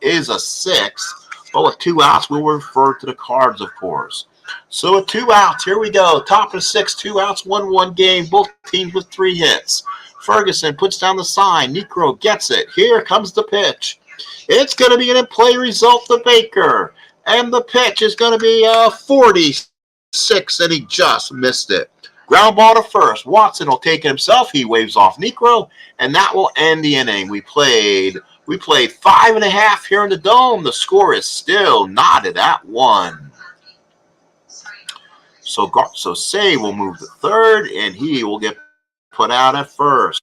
is a 6. But with 2 outs, we'll refer to the Cards, of course. So with 2 outs, here we go. Top of the 6, 2 outs, 1-1 game. Both teams with 3 hits. Ferguson puts down the sign. Niekro gets it. Here comes the pitch. It's going to be an in-play result to Baker. And the pitch is going to be 46, and he just missed it. Ground ball to first. Watson will take it himself. He waves off Niekro, and that will end the inning. We played 5.5 here in the Dome. The score is still knotted at 1. So Say will move to third, and he will get put out at first.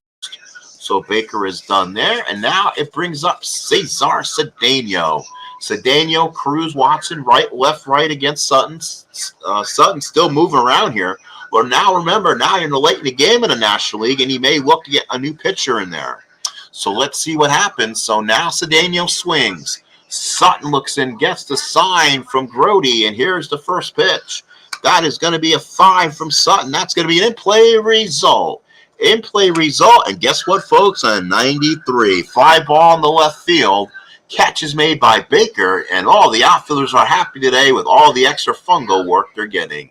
So Baker is done there. And now it brings up Cesar Cedeno. Cedeno, Cruz, Watson, right, left, right against Sutton. Sutton still moving around here. But now remember, now you're late in the game in the National League, and he may look to get a new pitcher in there. So let's see what happens. So now Cedeno swings. Sutton looks in, gets the sign from Grody, and here's the first pitch. That is going to be a 5 from Sutton. That's going to be an in-play result. In-play result, and guess what, folks? A 93. Fly ball in the left field. Catch is made by Baker, and all the outfielders are happy today with all the extra fungo work they're getting.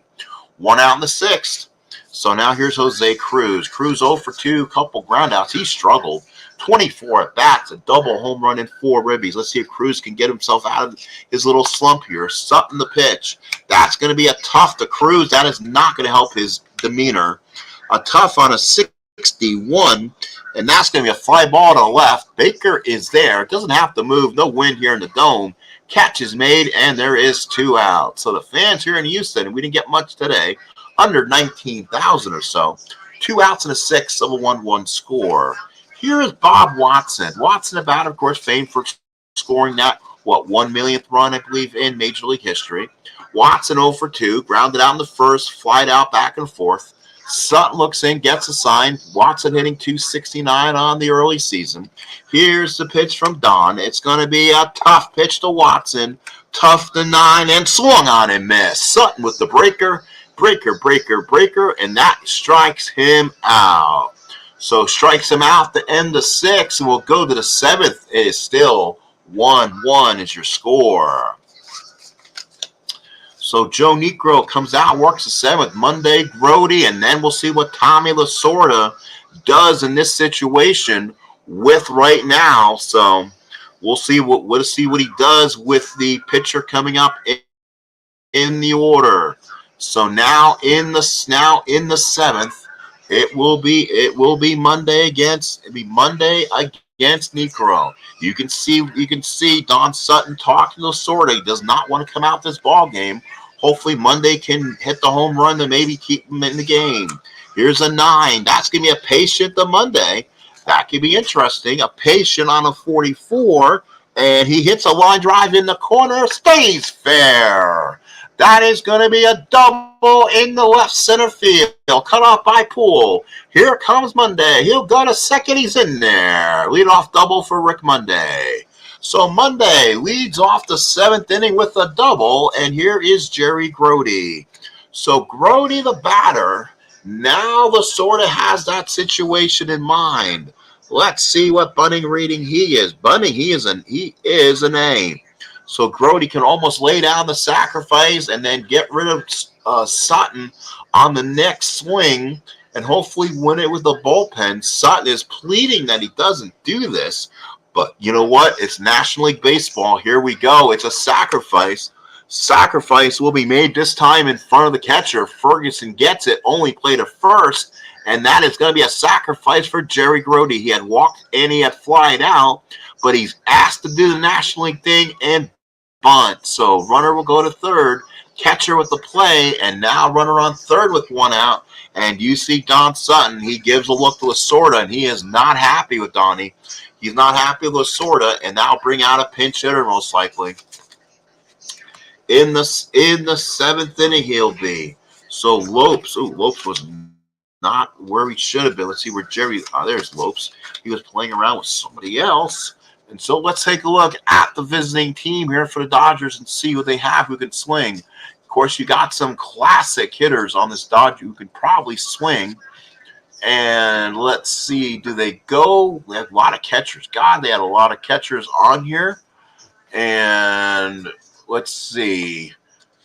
1 out in the 6th. So now here's Jose Cruz. Cruz 0 for 2, couple groundouts. He struggled. 24 at bats, a double home run and 4 ribbies. Let's see if Cruz can get himself out of his little slump here. Sutton the pitch. That's going to be a tough to Cruz. That is not going to help his demeanor. A tough on a 61, and that's going to be a fly ball to the left. Baker is there. Doesn't have to move. No wind here in the dome. Catch is made, and there is 2 out. So the fans here in Houston, we didn't get much today, under 19,000 or so. 2 outs and a 6th of a 1-1 score. Here is Bob Watson. Watson about, of course, famed for scoring that, 1 millionth run, I believe, in Major League history. Watson 0 for 2, grounded out in the first, flied out back and forth. Sutton looks in, gets a sign. Watson hitting 269 on the early season. Here's the pitch from Don. It's going to be a tough pitch to Watson. Tough to 9, and swung on and missed. Sutton with the breaker, and that strikes him out. So strikes him out to end the 6th, and we'll go to the 7th. It is still 1-1 is your score. So Joe Niekro comes out, works the 7th. Monday, Grody, and then we'll see what Tommy Lasorda does in this situation with right now. So we'll see what he does with the pitcher coming up in the order. So now in the 7th. It will be Monday against Niekro. You can see Don Sutton talking to Lasorda. He does not want to come out this ball game. Hopefully Monday can hit the home run to maybe keep him in the game. Here's a 9. That's gonna be a patient to Monday. That could be interesting. A patient on a 44, and he hits a line drive in the corner. Stays fair. That is going to be a double in the left center field. Cut off by Poole. Here comes Monday. He'll go to second. He's in there. Leadoff double for Rick Monday. So Monday leads off the 7th inning with a double, and here is Jerry Grody. So Grody, the batter, now Lasorda has that situation in mind. Let's see what bunting rating he is. Bunting, he is an A. So Grody can almost lay down the sacrifice and then get rid of Sutton on the next swing and hopefully win it with the bullpen. Sutton is pleading that he doesn't do this, but you know what? It's National League Baseball. Here we go. It's a sacrifice. Sacrifice will be made this time in front of the catcher. Ferguson gets it, only played at first, and that is going to be a sacrifice for Jerry Grody. He had walked and he had flied out, but he's asked to do the National League thing and bunt. So runner will go to third, catcher with the play, and now runner on third with 1 out. And you see Don Sutton, he gives a look to Lasorda, and he is not happy with Donnie. He's not happy with Lasorda, and that'll bring out a pinch hitter most likely. In the 7th inning he'll be. So Lopes was not where he should have been. Let's see where Jerry, there's Lopes. He was playing around with somebody else. And so let's take a look at the visiting team here for the Dodgers and see what they have who can swing. Of course, you got some classic hitters on this Dodger who can probably swing. And let's see, do they go? They have a lot of catchers. God, they had a lot of catchers on here. And let's see,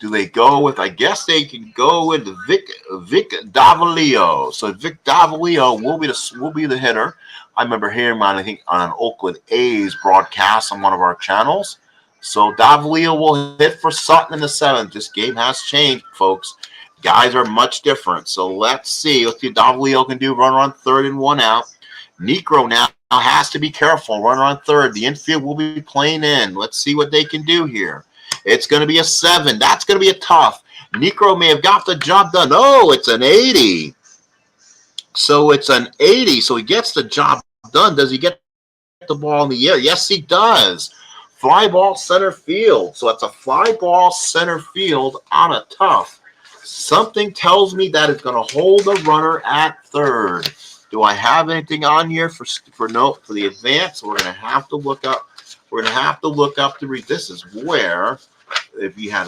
do they go with, I guess they can go with Vic Davalillo. So Vic Davalillo will be the hitter. I remember hearing him on, I think, on an Oakland A's broadcast on one of our channels. So Davalillo will hit for Sutton in the 7th. This game has changed, folks. Guys are much different. So let's see what Davalillo can do. Runner on third and 1 out. Niekro now has to be careful. Runner on third. The infield will be playing in. Let's see what they can do here. It's going to be a 7. That's going to be a tough. Niekro may have got the job done. Oh, it's an 80. So it's an 80. So he gets the job done. Does he get the ball in the air? Yes, he does. Fly ball center field. So that's a fly ball center field on a tough. Something tells me that it's going to hold a runner at third. Do I have anything on here for the advance? We're going to have to look up. We're going to have to look up the read. This is where, if you had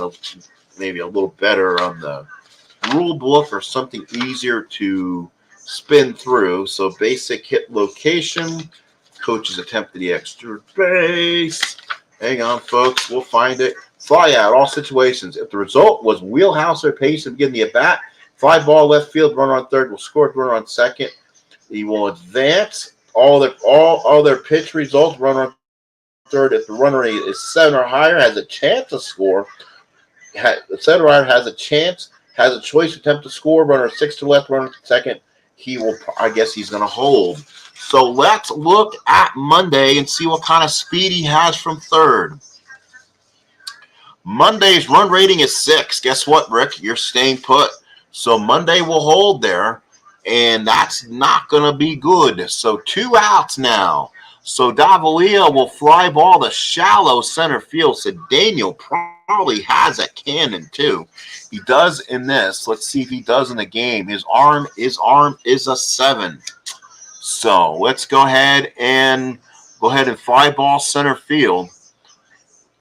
maybe a little better on the rule book or something easier to spin through. So basic hit location. Coaches attempted the extra base. Hang on, folks. We'll find it. Fly out, all situations. If the result was wheelhouse or pace and begin the at-bat, fly ball left field, runner on third will score, runner on second. He will advance. All other pitch results, runner on third. If the runner is 7 or higher, has a chance to score. The center runner has a choice to attempt to score. Runner 6 to left, runner to second. He will, I guess he's going to hold. So let's look at Monday and see what kind of speed he has from third. Monday's run rating is 6. Guess what, Rick? You're staying put. So Monday will hold there, and that's not going to be good. So 2 outs now. So Davalia will fly ball to shallow center field. So Daniel probably has a cannon too. He does in this. Let's see if he does in the game. His arm is a 7. So let's go ahead and fly ball center field.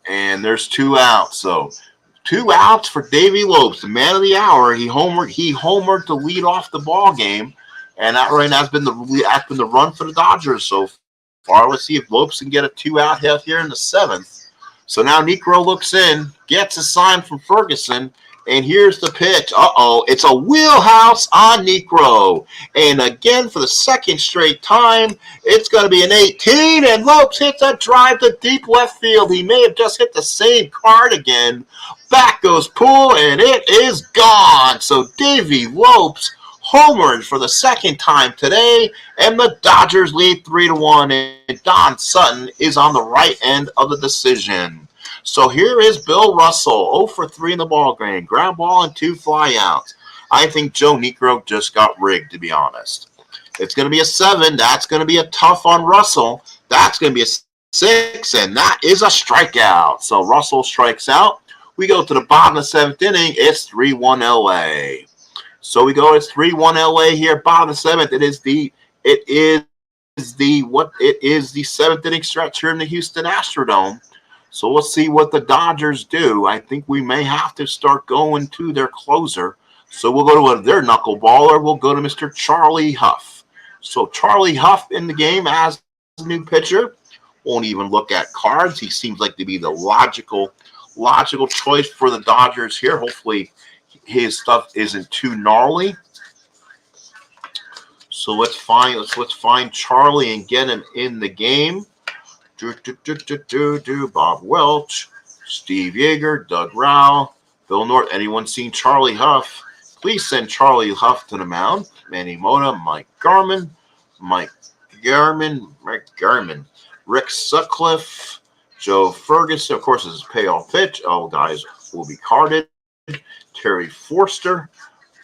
And there's 2 outs. So 2 outs for Davey Lopes, the man of the hour. He homered to lead off the ball game, and that right now has been the run for the Dodgers so far. Let's see if Lopes can get a 2-out hit here in the 7th. So now Niekro looks in, gets a sign from Ferguson, and here's the pitch. It's a wheelhouse on Niekro. And again, for the second straight time, it's going to be an 18, and Lopes hits a drive to deep left field. He may have just hit the same card again. Back goes Poole, and it is gone. So Davey Lopes homered for the second time today, and the Dodgers lead 3-1, and Don Sutton is on the right end of the decision. So here is Bill Russell, 0 for 3 in the ball game, ground ball and 2 flyouts. I think Joe Niekro just got rigged, to be honest. It's going to be a 7. That's going to be a tough on Russell. That's going to be a 6, and that is a strikeout. So Russell strikes out. We go to the bottom of the 7th inning. It's 3-1 LA. So we go. It's 3-1 LA here, bottom of the 7th. It is the 7th inning stretch here in the Houston Astrodome. So let's see what the Dodgers do. I think we may have to start going to their closer. So we'll go to their knuckleballer. We'll go to Mr. Charlie Huff. So Charlie Huff in the game as a new pitcher. Won't even look at cards. He seems like to be the logical choice for the Dodgers here. Hopefully his stuff isn't too gnarly. So let's find Charlie and get him in the game. Bob Welch, Steve Yeager, Doug Rao, Bill North. Anyone seen Charlie Huff? Please send Charlie Huff to the mound. Manny Mota, Mike Garman, Rick Sutcliffe, Joe Ferguson. Of course, this is a payoff pitch. All guys will be carded. Terry Forster.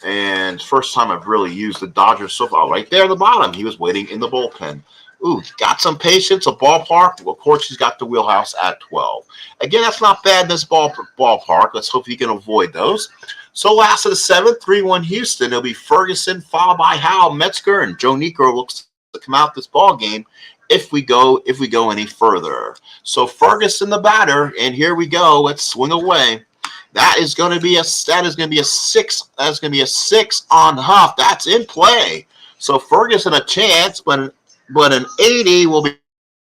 And first time I've really used the Dodgers so far. Right there at the bottom, he was waiting in the bullpen. Ooh, got some patience, a ballpark. Well, of course, he's got the wheelhouse at 12. Again, that's not bad in this ballpark. Let's hope he can avoid those. So last of the 7th, 3-1 Houston. It'll be Ferguson, followed by Hal Metzger, and Joe Niekro looks to come out this ball game if we go any further. So Ferguson, the batter, and here we go. Let's swing away. That is going to be a 6. That's going to be a 6 on Huff. That's in play. So Ferguson a chance, but an 80 will be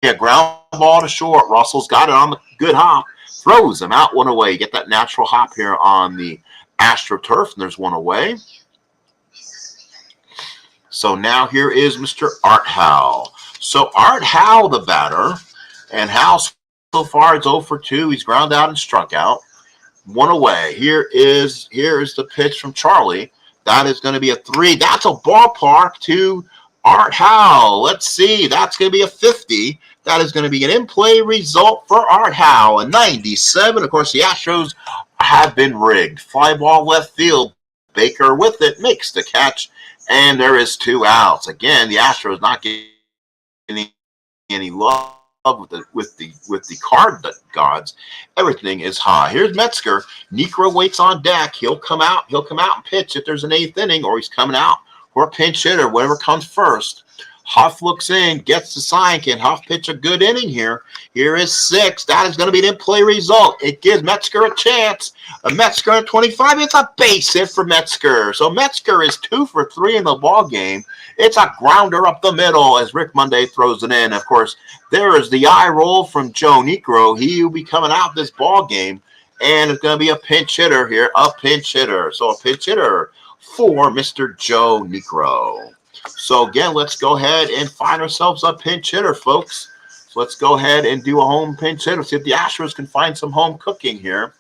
a ground ball to short. Russell's got it on the good hop. Throws him out, 1 away. Get that natural hop here on the AstroTurf, and there's 1 away. So now here is Mr. Art Howe. So Art Howe, the batter, and Howe so far is 0 for 2. He's ground out and struck out. 1 away. Here is the pitch from Charlie. That is going to be a 3. That's a ballpark to Art Howe. Let's see. That's going to be a 50. That is going to be an in-play result for Art Howe. A 97. Of course, the Astros have been rigged. Fly ball left field. Baker with it. Makes the catch. And there is 2 outs. Again, the Astros not getting any love with the card gods. Everything is high. Here's Metzger. Niekro waits on deck. He'll come out. He'll come out and pitch if there's an eighth inning, or he's coming out for a pinch hitter, whatever comes first. Huff looks in, gets the sign. Can Huff pitch a good inning here? Here is 6. That is going to be an in-play result. It gives Metzger a chance. A Metzger at 25. It's a base hit for Metzger. So Metzger is 2 for 3 in the ball game. It's a grounder up the middle as Rick Monday throws it in. Of course, there is the eye roll from Joe Niekro. He will be coming out this ball game, and it's going to be a pinch hitter here. A pinch hitter. So a pinch hitter for Mr. Joe Niekro. So again, let's go ahead and find ourselves a pinch hitter, folks. So let's go ahead and do a home pinch hitter. See if the Astros can find some home cooking here.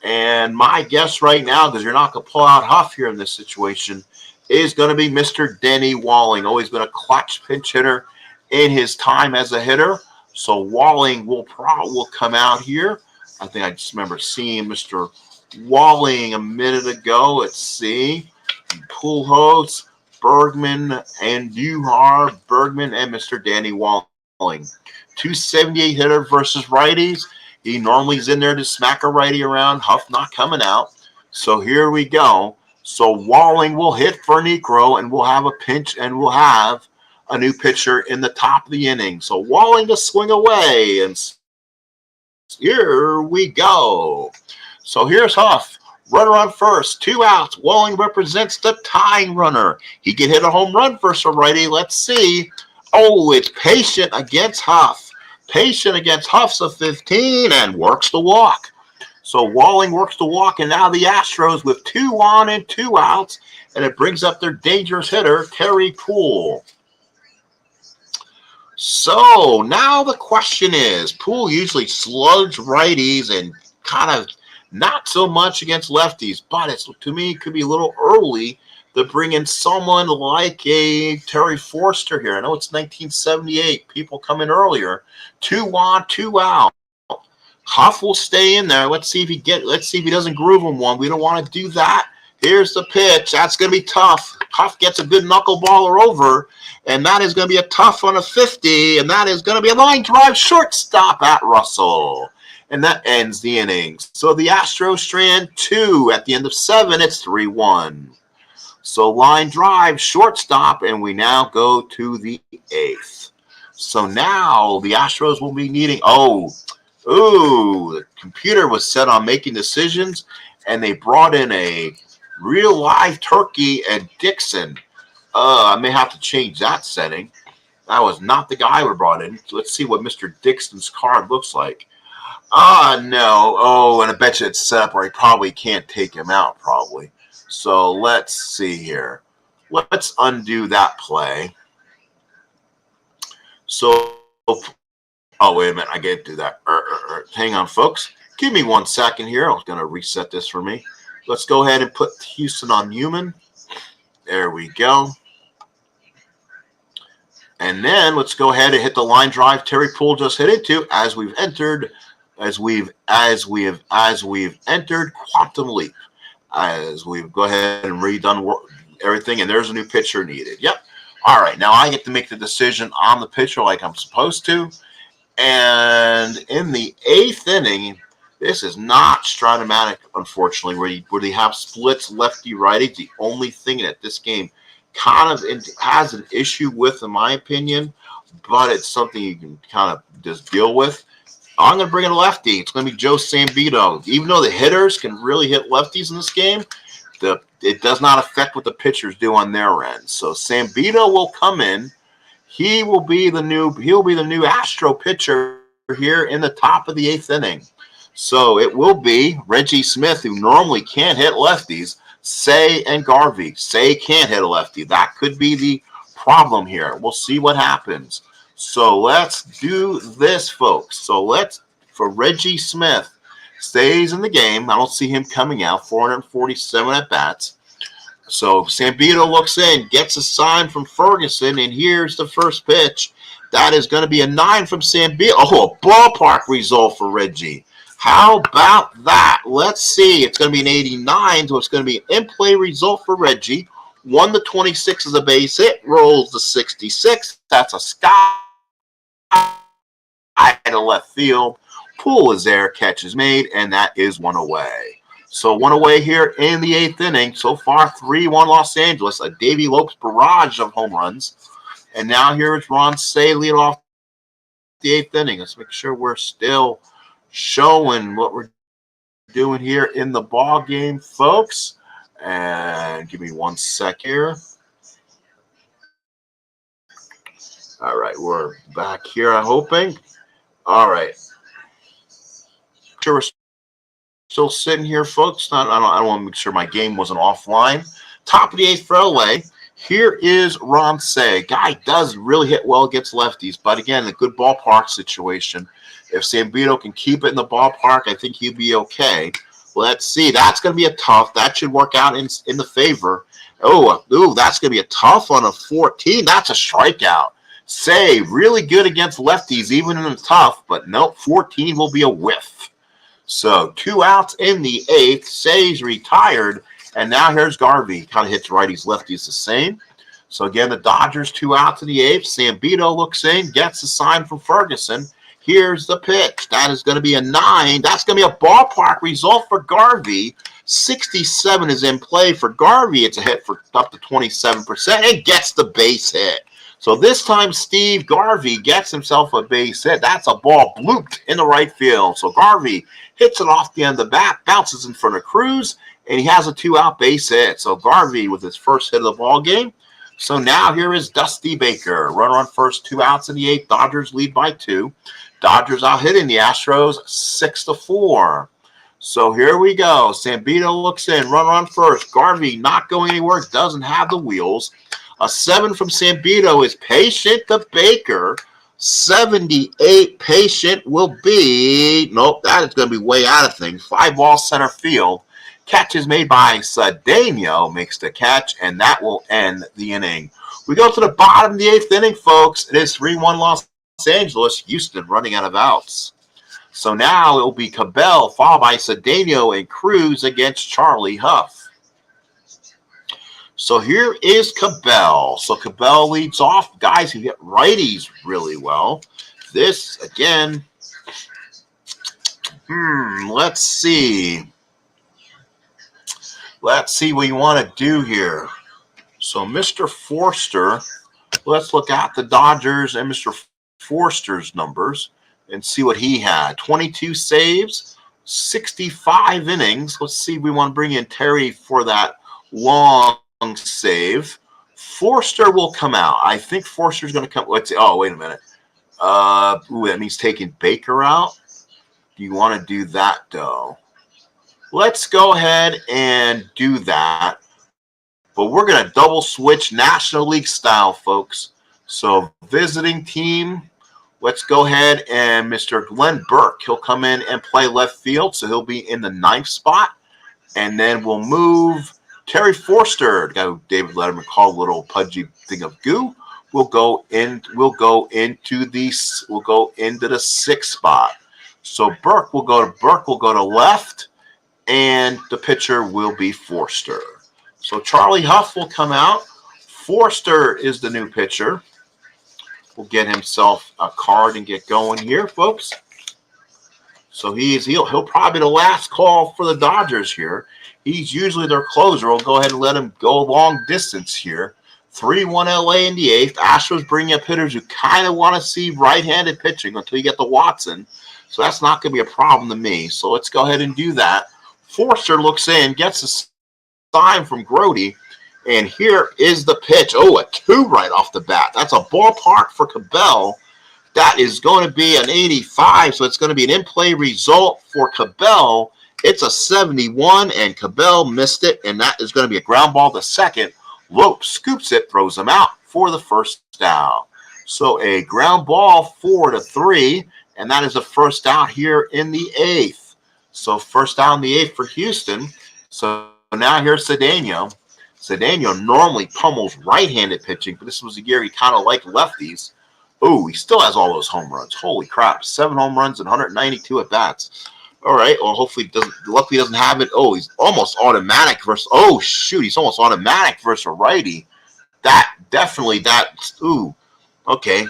And my guess right now, because you're not going to pull out Huff here in this situation, is going to be Mr. Denny Walling. Always been a clutch pinch hitter in his time as a hitter. So Walling will come out here. I think I just remember seeing Mr. Walling a minute ago. Let's see. Pujols, Bergman, and Duhar, Bergman, and Mr. Danny Walling. 278 hitter versus righties. He normally is in there to smack a righty around. Huff not coming out. So here we go. So Walling will hit for Niekro, and we'll have a pinch, and we'll have a new pitcher in the top of the inning. So Walling to swing away, and here we go. So here's Huff. Runner on first, 2 outs. Walling represents the tying runner. He can hit a home run versus a righty. Let's see. Oh, it's patient against Huff. Patient against Huff's a 15 and works the walk. So Walling works the walk, and now the Astros with 2 on and 2 outs, and it brings up their dangerous hitter, Terry Poole. So now the question is, Poole usually slugs righties and kind of not so much against lefties, but it's, to me, it could be a little early to bring in someone like a Terry Forster here. I know it's 1978. People come in earlier. 2 on, 2 out. Huff will stay in there. Let's see if he doesn't groove him one. We don't want to do that. Here's the pitch. That's going to be tough. Huff gets a good knuckleballer over, and that is going to be a tough on a 50, and that is going to be a line drive shortstop at Russell. And that ends the innings. So the Astros strand 2. At the end of 7, it's 3-1. So line drive, shortstop, and we now go to the 8th. So now the Astros will be needing, the computer was set on making decisions, and they brought in a real live turkey and Dixon. I may have to change that setting. That was not the guy we brought in. So let's see what Mr. Dixon's card looks like. No. Oh, and I bet you it's set up where he probably can't take him out, probably. So let's see here. Let's undo that play. So, wait a minute. I can't do that. Hang on, folks. Give me 1 second here. I was going to reset this for me. Let's go ahead and put Houston on Newman. There we go. And then let's go ahead and hit the line drive Terry Poole just hit into as we've entered Quantum Leap. As we've go ahead and redone everything, and there's a new pitcher needed. Yep. All right, now I get to make the decision on the pitcher like I'm supposed to. And in the 8th inning, this is not Stratomatic, unfortunately, where they have splits lefty-righty. The only thing that this game kind of has an issue with, in my opinion, but it's something you can kind of just deal with. I'm going to bring in a lefty. It's going to be Joe Sambito. Even though the hitters can really hit lefties in this game, it does not affect what the pitchers do on their end. So Sambito will come in. He'll be the new Astro pitcher here in the top of the 8th inning. So it will be Reggie Smith, who normally can't hit lefties, Say and Garvey. Say can't hit a lefty. That could be the problem here. We'll see what happens. So let's do this, folks. So for Reggie Smith, stays in the game. I don't see him coming out. 447 at bats. So Sambito looks in, gets a sign from Ferguson, and here's the first pitch. That is going to be a 9 from Sambito. Oh, a ballpark result for Reggie. How about that? Let's see. It's going to be an 89, so it's going to be an in-play result for Reggie. 1 to 26 is a base hit, rolls to 66. That's a sky to left field. Poole is there, catch is made, and that is one away. So one away here in the 8th inning. So far, 3-1 Los Angeles. A Davey Lopes barrage of home runs. And now here is Ron Say lead off the 8th inning. Let's make sure we're still showing what we're doing here in the ball game, folks. And give me 1 sec here. All right, we're back here, I'm hoping. All right. Sure, we're still sitting here, folks. I don't want to make sure my game wasn't offline. Top of the 8th for LA. Here is Ron Say. Guy does really hit well against lefties, but again, a good ballpark situation. If Zambito can keep it in the ballpark, I think he'll be okay. Let's see. That's going to be a tough. That should work out in the favor. Oh, that's going to be a tough on a 14. That's a strikeout. Say, really good against lefties, even in the tough, but nope, 14 will be a whiff. So 2 outs in the 8th. Say's retired, and now here's Garvey. Kind of hits righties, lefties the same. So again, the Dodgers 2 outs in the 8th. Zambito looks in, gets the sign from Ferguson. Here's the pitch. That is going to be a 9. That's going to be a ballpark result for Garvey. 67 is in play for Garvey. It's a hit for up to 27% and gets the base hit. So this time, Steve Garvey gets himself a base hit. That's a ball blooped in the right field. So Garvey hits it off the end of the bat, bounces in front of Cruz, and he has a 2-out base hit. So Garvey with his first hit of the ball game. So now here is Dusty Baker. Runner on first, 2 outs in the 8th. Dodgers lead by 2. Dodgers out hitting the Astros 6-4. So here we go. Zambito looks in. Runner on first. Garvey not going anywhere. Doesn't have the wheels. A 7 from Zambito is patient to Baker. 78 patient will be. Nope, that is going to be way out of things. 5 ball center field. Catch is made by Cedeno. Makes the catch, and that will end the inning. We go to the bottom of the 8th inning, folks. It is 3-1 Los Angeles. Houston running out of outs. So now it will be Cabell, followed by Cedeno and Cruz against Charlie Huff. So here is Cabell. So Cabell leads off. Guys who hit righties really well. This, again, let's see. Let's see what you want to do here. So Mr. Forster, let's look at the Dodgers and Mr. Forster's numbers and see what he had. 22 saves, 65 innings. Let's see if we want to bring in Terry for that long save. Forster will come out. I think Forster's going to come. Let's see. Oh, wait a minute. That means taking Baker out. Do you want to do that, though? Let's go ahead and do that. But we're going to double switch National League style, folks. So visiting team, let's go ahead and Mr. Glenn Burke. He'll come in and play left field, so he'll be in the 9th spot. And then we'll move Terry Forster, the guy who David Letterman called a little pudgy thing of goo. We'll go into the 6th spot. So Burke will go to left, and the pitcher will be Forster. So Charlie Huff will come out. Forster is the new pitcher. We'll get himself a card and get going here, folks. So he'll probably be the last call for the Dodgers here. He's usually their closer. We'll go ahead and let him go long distance here. 3-1 LA in the 8th. Astros bringing up hitters who kind of want to see right-handed pitching until you get the Watson. So that's not going to be a problem to me. So let's go ahead and do that. Forster looks in, gets a sign from Grody, and here is the pitch. Oh, a 2 right off the bat. That's a ballpark for Cabell. That is going to be an 85, so it's going to be an in-play result for Cabell. It's a 71, and Cabell missed it, and that is going to be a ground ball to second. Lope scoops it, throws him out for the first down. So a ground ball 4-3, and that is a first out here in the 8th. So first down in the 8th for Houston. So now here's Cedeno. Cedeno normally pummels right-handed pitching, but this was a year he kind of liked lefties. Oh, he still has all those home runs. Holy crap. 7 home runs and 192 at-bats. All right. Well, hopefully luckily he doesn't have it. Oh, he's almost automatic versus. Oh, shoot. He's almost automatic versus a righty. Ooh. Okay,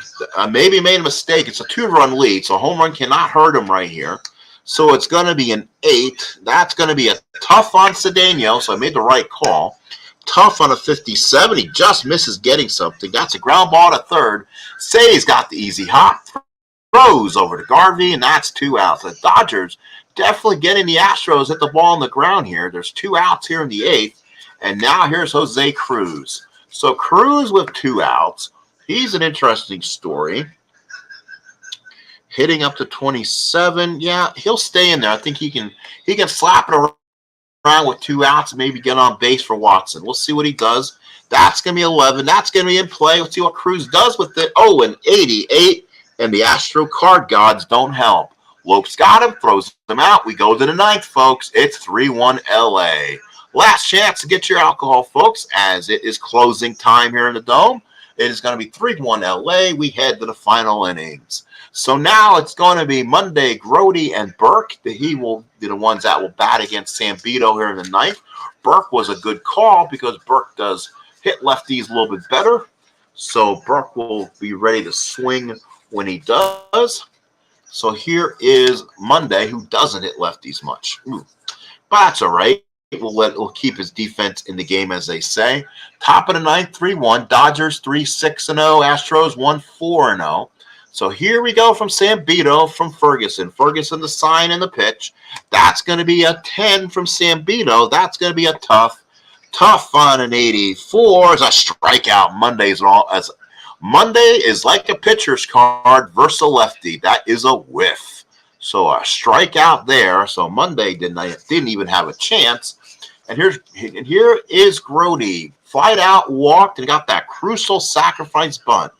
maybe made a mistake. It's a 2-run lead, so a home run cannot hurt him right here. So it's going to be an 8. That's going to be a tough on Cedeno, so I made the right call. Tough on a 57. He just misses getting something. That's a ground ball to third. Say's got the easy hop. Throws over to Garvey, and that's 2 outs. The Dodgers definitely getting the Astros at the ball on the ground here. There's 2 outs here in the 8th, and now here's Jose Cruz. So Cruz with 2 outs. He's an interesting story. Hitting up to 27. Yeah, he'll stay in there. I think he can slap it around with 2 outs and maybe get on base for Watson. We'll see what he does. That's going to be 11. That's going to be in play. Let's see what Cruz does with it. Oh, an 88. And the Astro card gods don't help. Lopes got him, throws him out. We go to the 9th, folks. It's 3-1 LA. Last chance to get your alcohol, folks, as it is closing time here in the Dome. It is going to be 3-1 LA. We head to the final innings. So now it's going to be Monday, Grody and Burke. He will be the ones that will bat against Sambito here in the 9th. Burke was a good call because Burke does hit lefties a little bit better. So Burke will be ready to swing when he does. So here is Monday, who doesn't hit lefties much. But that's all right. We'll keep his defense in the game, as they say. Top of the 9th, 3-1. Dodgers 3-6-0. Astros 1-4-0. So here we go from Sambito from Ferguson. Ferguson, the sign and the pitch. That's going to be a 10 from Sambito. That's going to be a tough on an 84. As a strikeout. Monday is like a pitcher's card versus a lefty. That is a whiff. So a strikeout there. So Monday didn't even have a chance. And here is Grody. Flied out, walked, and got that crucial sacrifice bunt.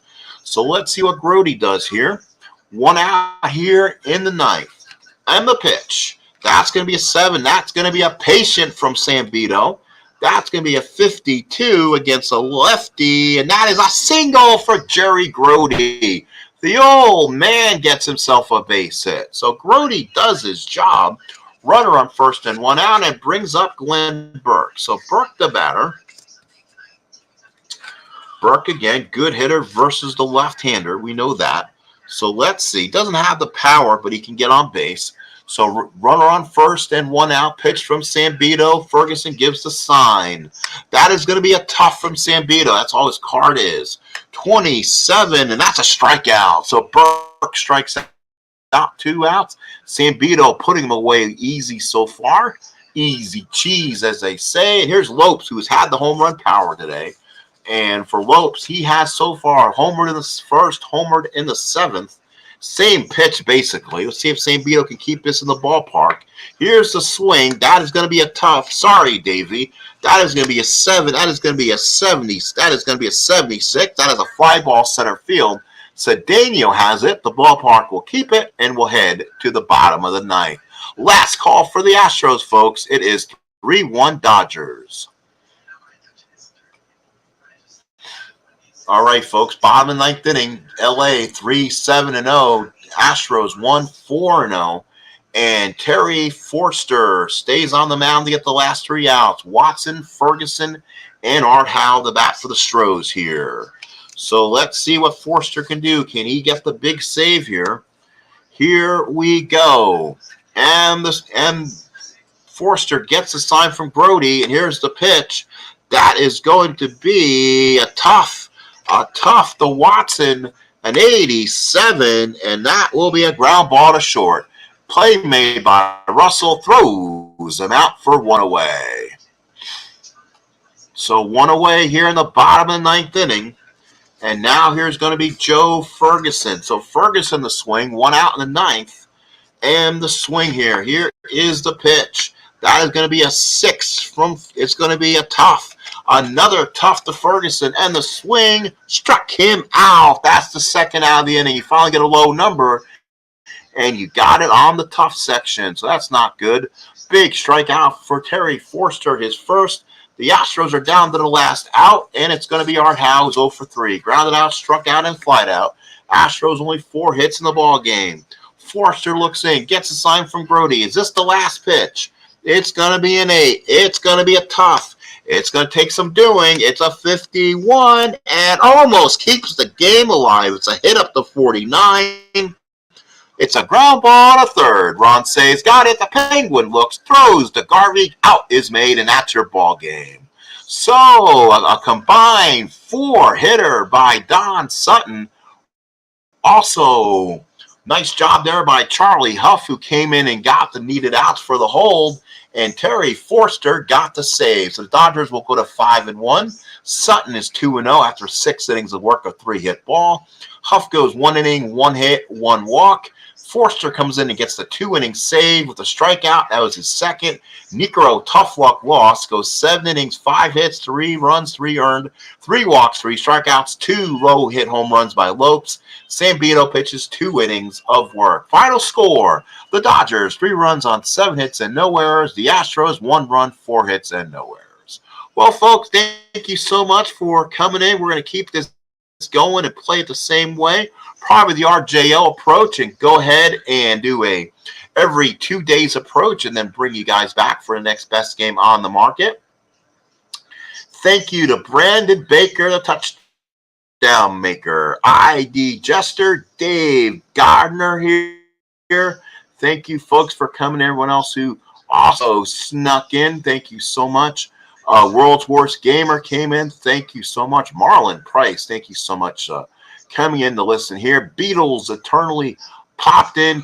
So let's see what Grody does here. 1 out here in the 9th. And the pitch. That's going to be a 7. That's going to be a patient from Sambito. That's going to be a 52 against a lefty. And that is a single for Jerry Grody. The old man gets himself a base hit. So Grody does his job. Runner on first and 1 out and brings up Glenn Burke. So Burke the batter. Burke again, good hitter versus the left-hander. We know that. So let's see. Doesn't have the power, but he can get on base. So runner on first and 1 out. Pitch from Sambito. Ferguson gives the sign. That is going to be a tough from Sambito. That's all his card is. 27, and that's a strikeout. So Burke strikes out 2 outs. Sambito putting him away easy so far. Easy cheese, as they say. And here's Lopes, who's had the home run power today. And for Lopes, he has so far homered in the 1st, homered in the 7th. Same pitch, basically. Let's see if Sambito can keep this in the ballpark. Here's the swing. That is going to be a tough. Sorry, Davey. That is going to be a 7. That is going to be a 70. That is going to be a 76. That is a fly ball center field. Cedeno has it. The ballpark will keep it, and we'll head to the bottom of the 9th. Last call for the Astros, folks. It is 3-1 Dodgers. All right, folks, bottom of the 9th inning, LA 3-7-0, Astros 1-4-0, and Terry Forster stays on the mound to get the last 3 outs. Watson, Ferguson, and Art Howe the bat for the Stros here. So let's see what Forster can do. Can he get the big save here? Here we go. And Forster gets the sign from Grody, and here's the pitch. That is going to be a tough to Watson, an 87, and that will be a ground ball to short. Play made by Russell, throws him out for 1 away. So 1 away here in the bottom of the 9th inning. And now here's going to be Joe Ferguson. So Ferguson the swing, 1 out in the 9th. And the swing here. Here is the pitch. That is going to be a 6 it's going to be a tough. Another tough to Ferguson, and the swing struck him out. That's the 2nd out of the inning. You finally get a low number, and you got it on the tough section, so that's not good. Big strikeout for Terry Forster, his 1st. The Astros are down to the last out, and it's going to be Art Howe, who's 0 for 3. Grounded out, struck out, and flied out. Astros only 4 hits in the ball game. Forster looks in, gets a sign from Grody. Is this the last pitch? It's going to be an 8. It's going to be a tough. It's going to take some doing. It's a 51 and almost keeps the game alive. It's a hit up to 49. It's a ground ball to third. Ron says, got it. The Penguin looks, throws. The Garvey out is made, and that's your ball game. So a combined 4-hitter by Don Sutton. Also, nice job there by Charlie Huff, who came in and got the needed outs for the hold. And Terry Forster got the save. So the Dodgers will go to 5-1. Sutton is 2-0 after 6 innings of work, a 3-hit ball. Huff goes 1 inning, 1 hit, 1 walk. Forster comes in and gets the 2-inning save with a strikeout. That was his second. Niekro, tough luck loss, goes 7 innings, 5 hits, 3 runs, 3 earned, 3 walks, 3 strikeouts, 2 low hit home runs by Lopes. Sambito pitches 2 innings of work. Final score, the Dodgers 3 runs on 7 hits and no errors. The Astros 1 run, 4 hits and no errors. Well, folks, thank you so much for coming in. We're going to keep this going and play it the same way, probably the RJL approach, and go ahead and do a every 2 days approach and then bring you guys back for the next best game on the market. Thank you to Brandon Baker, the touchdown maker, ID Jester, Dave Gardner here. Thank you, folks, for coming. Everyone else who also snuck in, thank you so much. World's Worst Gamer came in. Thank you so much. Marlon Price, thank you so much coming in to listen here. Beatles Eternally popped in.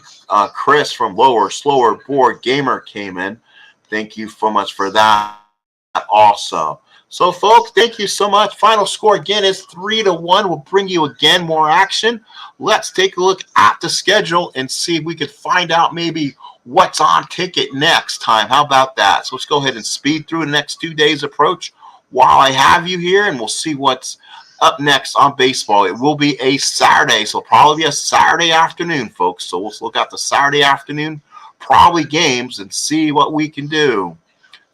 Chris from Lower Slower Board Gamer came in. Thank you so much for that also. So, folks, thank you so much. Final score again is 3-1. We'll bring you again more action. Let's take a look at the schedule and see if we could find out maybe what's on ticket next time. How about that? So let's go ahead and speed through the next 2 days approach while I have you here, and we'll see what's up next on baseball. It will be a Saturday, so probably be a Saturday afternoon, folks. So let's look at the Saturday afternoon probably games and see what we can do.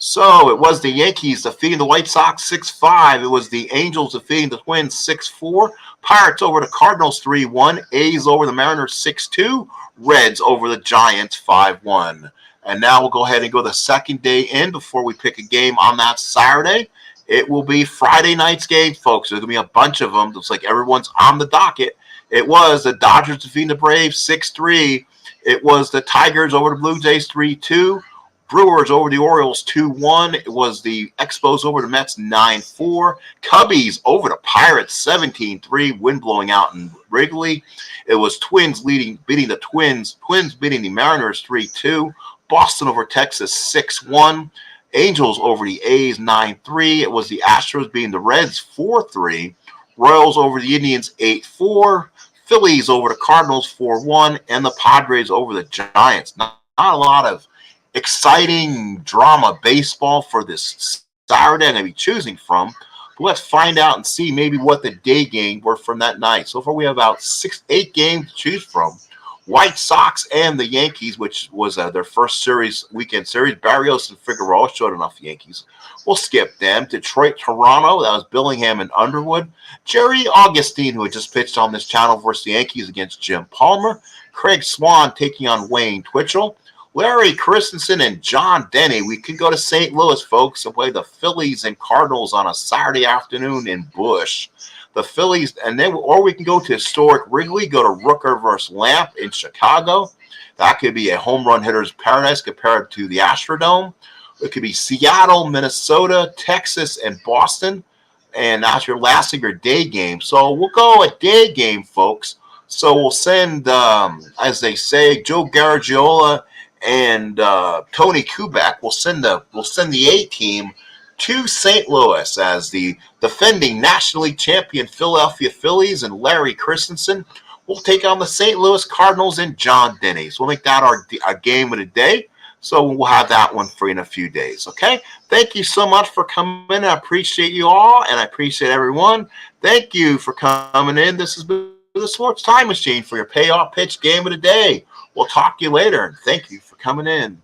So it was the Yankees defeating the White Sox 6-5. It was the Angels defeating the Twins 6-4. Pirates over the Cardinals 3-1. A's over the Mariners 6-2. Reds over the Giants 5-1. And now we'll go ahead and go the second day in before we pick a game on that Saturday. It will be Friday night's game, folks. There's going to be a bunch of them. Looks like everyone's on the docket. It was the Dodgers defeating the Braves 6-3. It was the Tigers over the Blue Jays 3-2. Brewers over the Orioles 2-1. It was the Expos over the Mets 9-4. Cubbies over the Pirates 17-3. Wind blowing out in Wrigley. It was Twins beating the Twins. Twins beating the Mariners 3-2. Boston over Texas 6-1. Angels over the A's 9-3. It was the Astros beating the Reds 4-3. Royals over the Indians 8-4. Phillies over the Cardinals 4-1. And the Padres over the Giants. Not a lot of exciting drama baseball for this Saturday I'm going to be choosing from. But let's find out and see maybe what the day game were from that night. So far we have about 8 games to choose from. White Sox and the Yankees, which was their first weekend series. Barrios and Figueroa showed enough Yankees. We'll skip them. Detroit, Toronto, that was Billingham and Underwood. Jerry Augustine, who had just pitched on this channel versus the Yankees against Jim Palmer. Craig Swan taking on Wayne Twitchell. Larry Christensen and John Denny. We could go to St. Louis, folks, and play the Phillies and Cardinals on a Saturday afternoon in Busch. The Phillies, or we can go to historic Wrigley, go to Rooker versus Lamp in Chicago. That could be a home run hitter's paradise compared to the Astrodome. It could be Seattle, Minnesota, Texas, and Boston. And that's your last of your day game. So we'll go a day game, folks. So we'll send, as they say, Joe Garagiola and Tony Kubek. We'll send the A team to St. Louis as the defending National League champion Philadelphia Phillies and Larry Christensen will take on the St. Louis Cardinals and John Denny. So we'll make that our game of the day. So we'll have that one for you in a few days. Okay. Thank you so much for coming in. I appreciate you all, and I appreciate everyone. Thank you for coming in. This has been the Sports Time Machine for your payoff pitch game of the day. We'll talk to you later, and thank you for coming in.